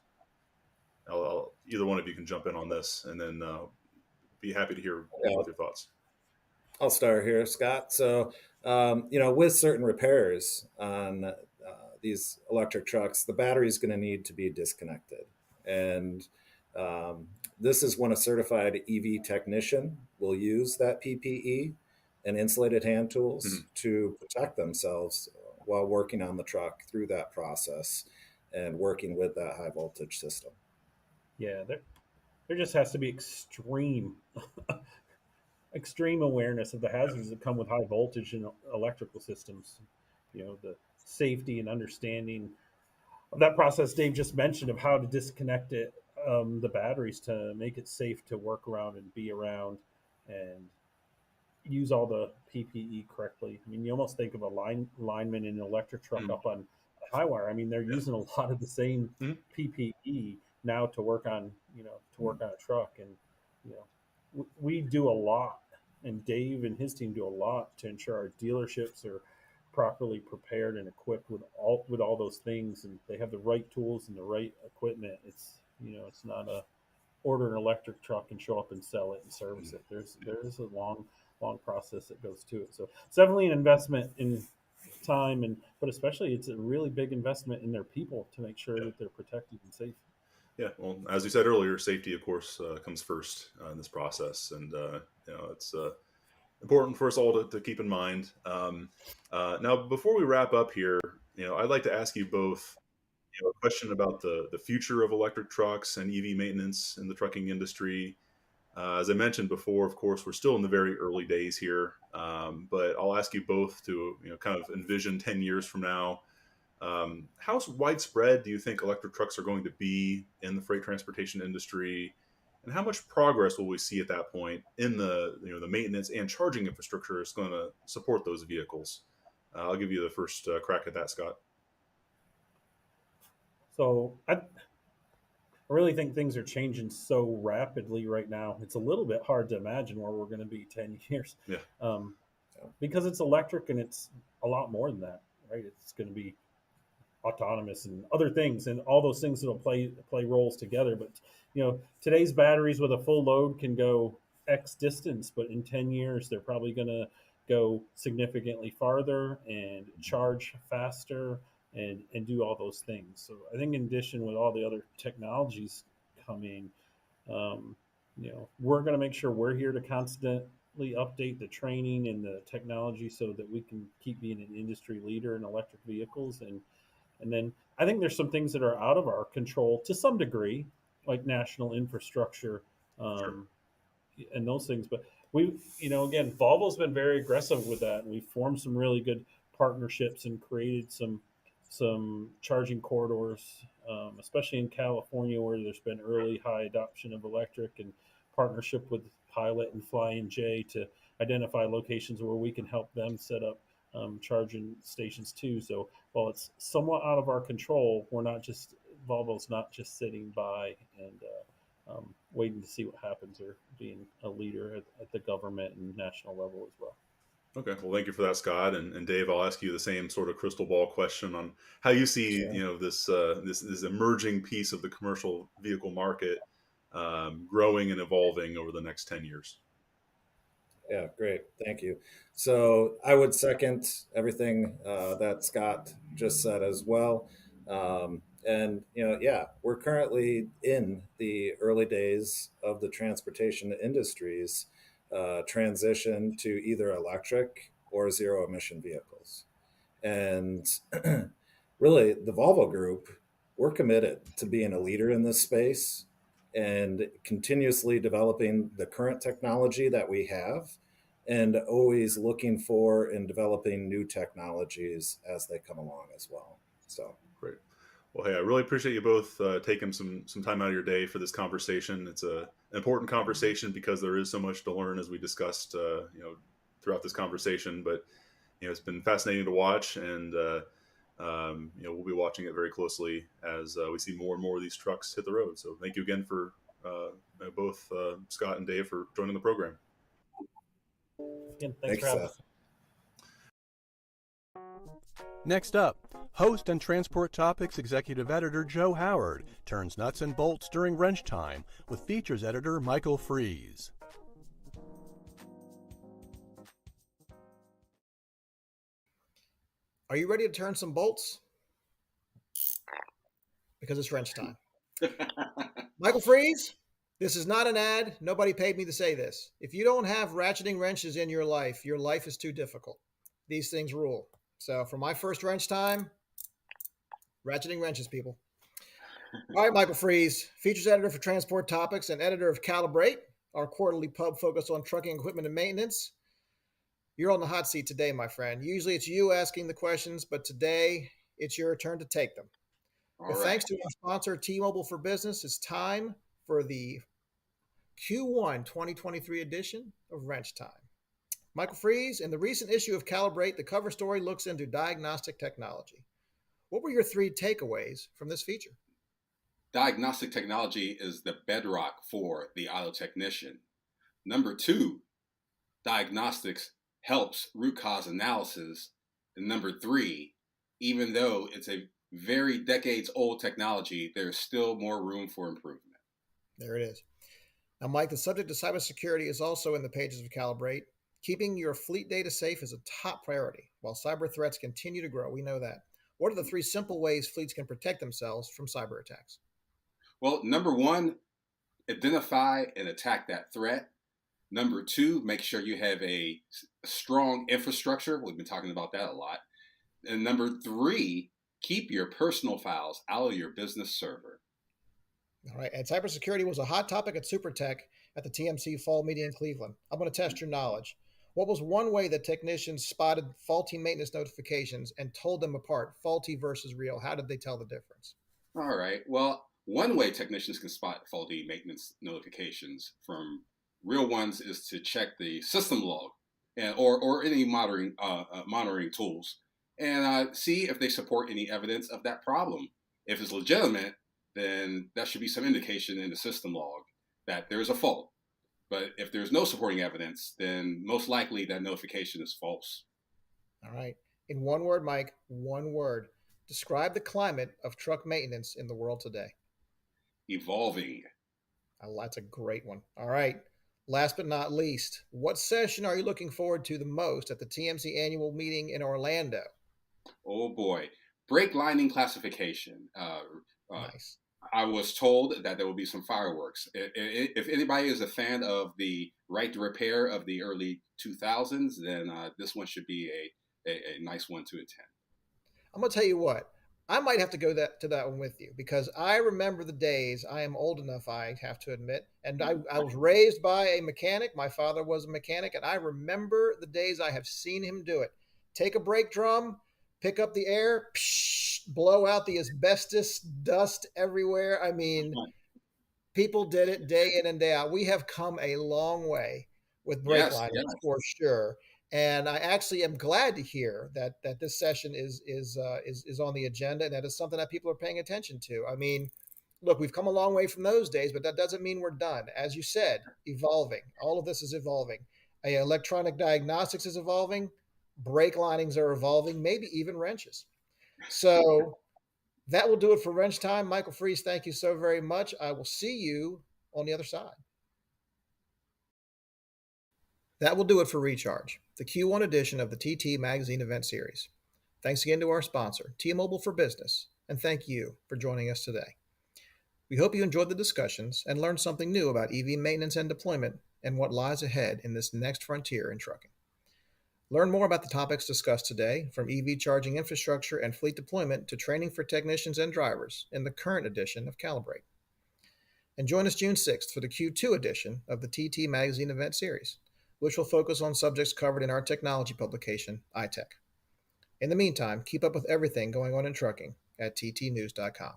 Either one of you can jump in on this, and then be happy to hear both your thoughts.
I'll start here, Scott. So, with certain repairs on these electric trucks, the battery is going to need to be disconnected. And this is when a certified EV technician will use that PPE and insulated hand tools to protect themselves while working on the truck through that process and working with that high voltage system.
Yeah, there just has to be extreme awareness of the hazards that come with high voltage in electrical systems. The safety and understanding of that process Dave just mentioned of how to disconnect the batteries to make it safe to work around and be around and use all the PPE correctly. I mean, you almost think of a lineman in an electric truck up on high wire. I mean, they're using a lot of the same PPE now to work on a truck, and we do a lot, and Dave and his team do a lot to ensure our dealerships are properly prepared and equipped with all those things, and they have the right tools and the right equipment. It's not a order an electric truck and show up and sell it and service it. There is a long process that goes to it. So it's definitely an investment in time, but especially it's a really big investment in their people to make sure that they're protected and safe.
Yeah, well, as you said earlier, safety, of course, comes first in this process, and it's important for us all to keep in mind. Now, before we wrap up here, I'd like to ask you both a question about the future of electric trucks and EV maintenance in the trucking industry. As I mentioned before, of course, we're still in the very early days here, but I'll ask you both to kind of envision 10 years from now. How widespread do you think electric trucks are going to be in the freight transportation industry, and how much progress will we see at that point in the the maintenance and charging infrastructure is going to support those vehicles? I'll give you the first crack at that, Scott.
So I really think things are changing so rapidly right now. It's a little bit hard to imagine where we're going to be 10 years. Because it's electric and it's a lot more than that, right? It's going to be autonomous and other things, and all those things that'll play roles together. But today's batteries with a full load can go X distance, but in 10 years they're probably going to go significantly farther and charge faster and do all those things. So I think in addition with all the other technologies coming, we're going to make sure we're here to constantly update the training and the technology so that we can keep being an industry leader in electric vehicles. And then I think there's some things that are out of our control to some degree, like national infrastructure and those things. But again, Volvo's been very aggressive with that. And we've formed some really good partnerships and created some charging corridors, especially in California, where there's been early high adoption of electric, and partnership with Pilot and Flying J to identify locations where we can help them set up charging stations too. So while it's somewhat out of our control, Volvo's not just sitting by and waiting to see what happens, or being a leader at the government and national level as well.
Okay, well, thank you for that, Scott. And Dave, I'll ask you the same sort of crystal ball question on how you see this emerging piece of the commercial vehicle market growing and evolving over the next 10 years.
Yeah, great. Thank you. So I would second everything that Scott just said as well. We're currently in the early days of the transportation industry's transition to either electric or zero emission vehicles. And really, the Volvo Group, we're committed to being a leader in this space and continuously developing the current technology that we have and always looking for and developing new technologies as they come along as well. So
great. Well, hey, I really appreciate you both taking some time out of your day for this conversation. It's an important conversation because there is so much to learn, as we discussed, throughout this conversation. But it's been fascinating to watch, and we'll be watching it very closely as we see more and more of these trucks hit the road. So, thank you again for both Scott and Dave for joining the program.
Again, thanks for having us.
Next up, host and Transport Topics Executive Editor Joe Howard turns nuts and bolts during wrench time with Features Editor Michael Fries.
Are you ready to turn some bolts? Because it's wrench time. Michael Fries, this is not an ad. Nobody paid me to say this. If you don't have ratcheting wrenches in your life is too difficult. These things rule. So for my first wrench time, ratcheting wrenches, people. All right, Michael Fries, Features Editor for Transport Topics and editor of Calibrate, our quarterly pub focused on trucking equipment and maintenance. You're on the hot seat today, my friend. Usually it's you asking the questions, but today it's your turn to take them. Thanks to our sponsor, T-Mobile for Business, it's time for the Q1 2023 edition of Wrench Time. Michael Fries, in the recent issue of Calibrate, the cover story looks into diagnostic technology. What were your 3 takeaways from this feature?
Diagnostic technology is the bedrock for the auto technician. Number 2, diagnostics helps root cause analysis. And number 3, even though it's a very decades old technology, there's still more room for improvement.
There it is. Now, Mike, the subject of cybersecurity is also in the pages of Calibrate. Keeping your fleet data safe is a top priority. While cyber threats continue to grow, we know that. What are the 3 simple ways fleets can protect themselves from cyber attacks?
Well, number 1, identify and attack that threat. Number 2, make sure you have a strong infrastructure. We've been talking about that a lot. And number 3, keep your personal files out of your business server.
All right. And cybersecurity was a hot topic at SuperTech at the TMC Fall Meeting in Cleveland. I'm going to test your knowledge. What was one way that technicians spotted faulty maintenance notifications and told them apart, faulty versus real? How did they tell the difference?
All right. Well, one way technicians can spot faulty maintenance notifications from real ones is to check the system log and or any monitoring tools and see if they support any evidence of that problem. If it's legitimate, then that should be some indication in the system log that there's a fault. But if there's no supporting evidence, then most likely that notification is false.
All right. In one word, Mike, one word. Describe the climate of truck maintenance in the world today.
Evolving.
Oh, that's a great one. All right. Last but not least, what session are you looking forward to the most at the TMC annual meeting in Orlando?
Oh boy. Brake lining classification.
Nice.
I was told that there will be some fireworks. If anybody is a fan of the Right to Repair of the early 2000s, then this one should be a nice one to attend.
I'm going to tell you what, I might have to go to that one with you because I remember the days. I am old enough, I have to admit, and I was raised by a mechanic. My father was a mechanic, and I remember the days I have seen him do it. Take a brake drum, pick up the air, blow out the asbestos dust everywhere. I mean, people did it day in and day out. We have come a long way with brake lining for sure. And I actually am glad to hear that this session is on the agenda, and that is something that people are paying attention to. I mean, look, we've come a long way from those days, but that doesn't mean we're done. As you said, evolving. All of this is evolving. Electronic diagnostics is evolving. Brake linings are evolving, maybe even wrenches. So that will do it for Wrench Time. Michael Fries, thank you so very much. I will see you on the other side. That will do it for Recharge, the Q1 edition of the TT Magazine event series. Thanks again to our sponsor, T-Mobile for Business, and thank you for joining us today. We hope you enjoyed the discussions and learned something new about EV maintenance and deployment and what lies ahead in this next frontier in trucking. Learn more about the topics discussed today, from EV charging infrastructure and fleet deployment to training for technicians and drivers, in the current edition of Calibrate. And join us June 6th for the Q2 edition of the TT Magazine event series, which will focus on subjects covered in our technology publication, iTech. In the meantime, keep up with everything going on in trucking at ttnews.com.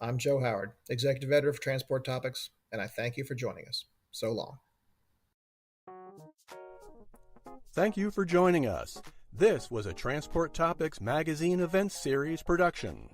I'm Joe Howard, Executive Editor of Transport Topics, and I thank you for joining us. So long.
Thank you for joining us. This was a Transport Topics Magazine event series production.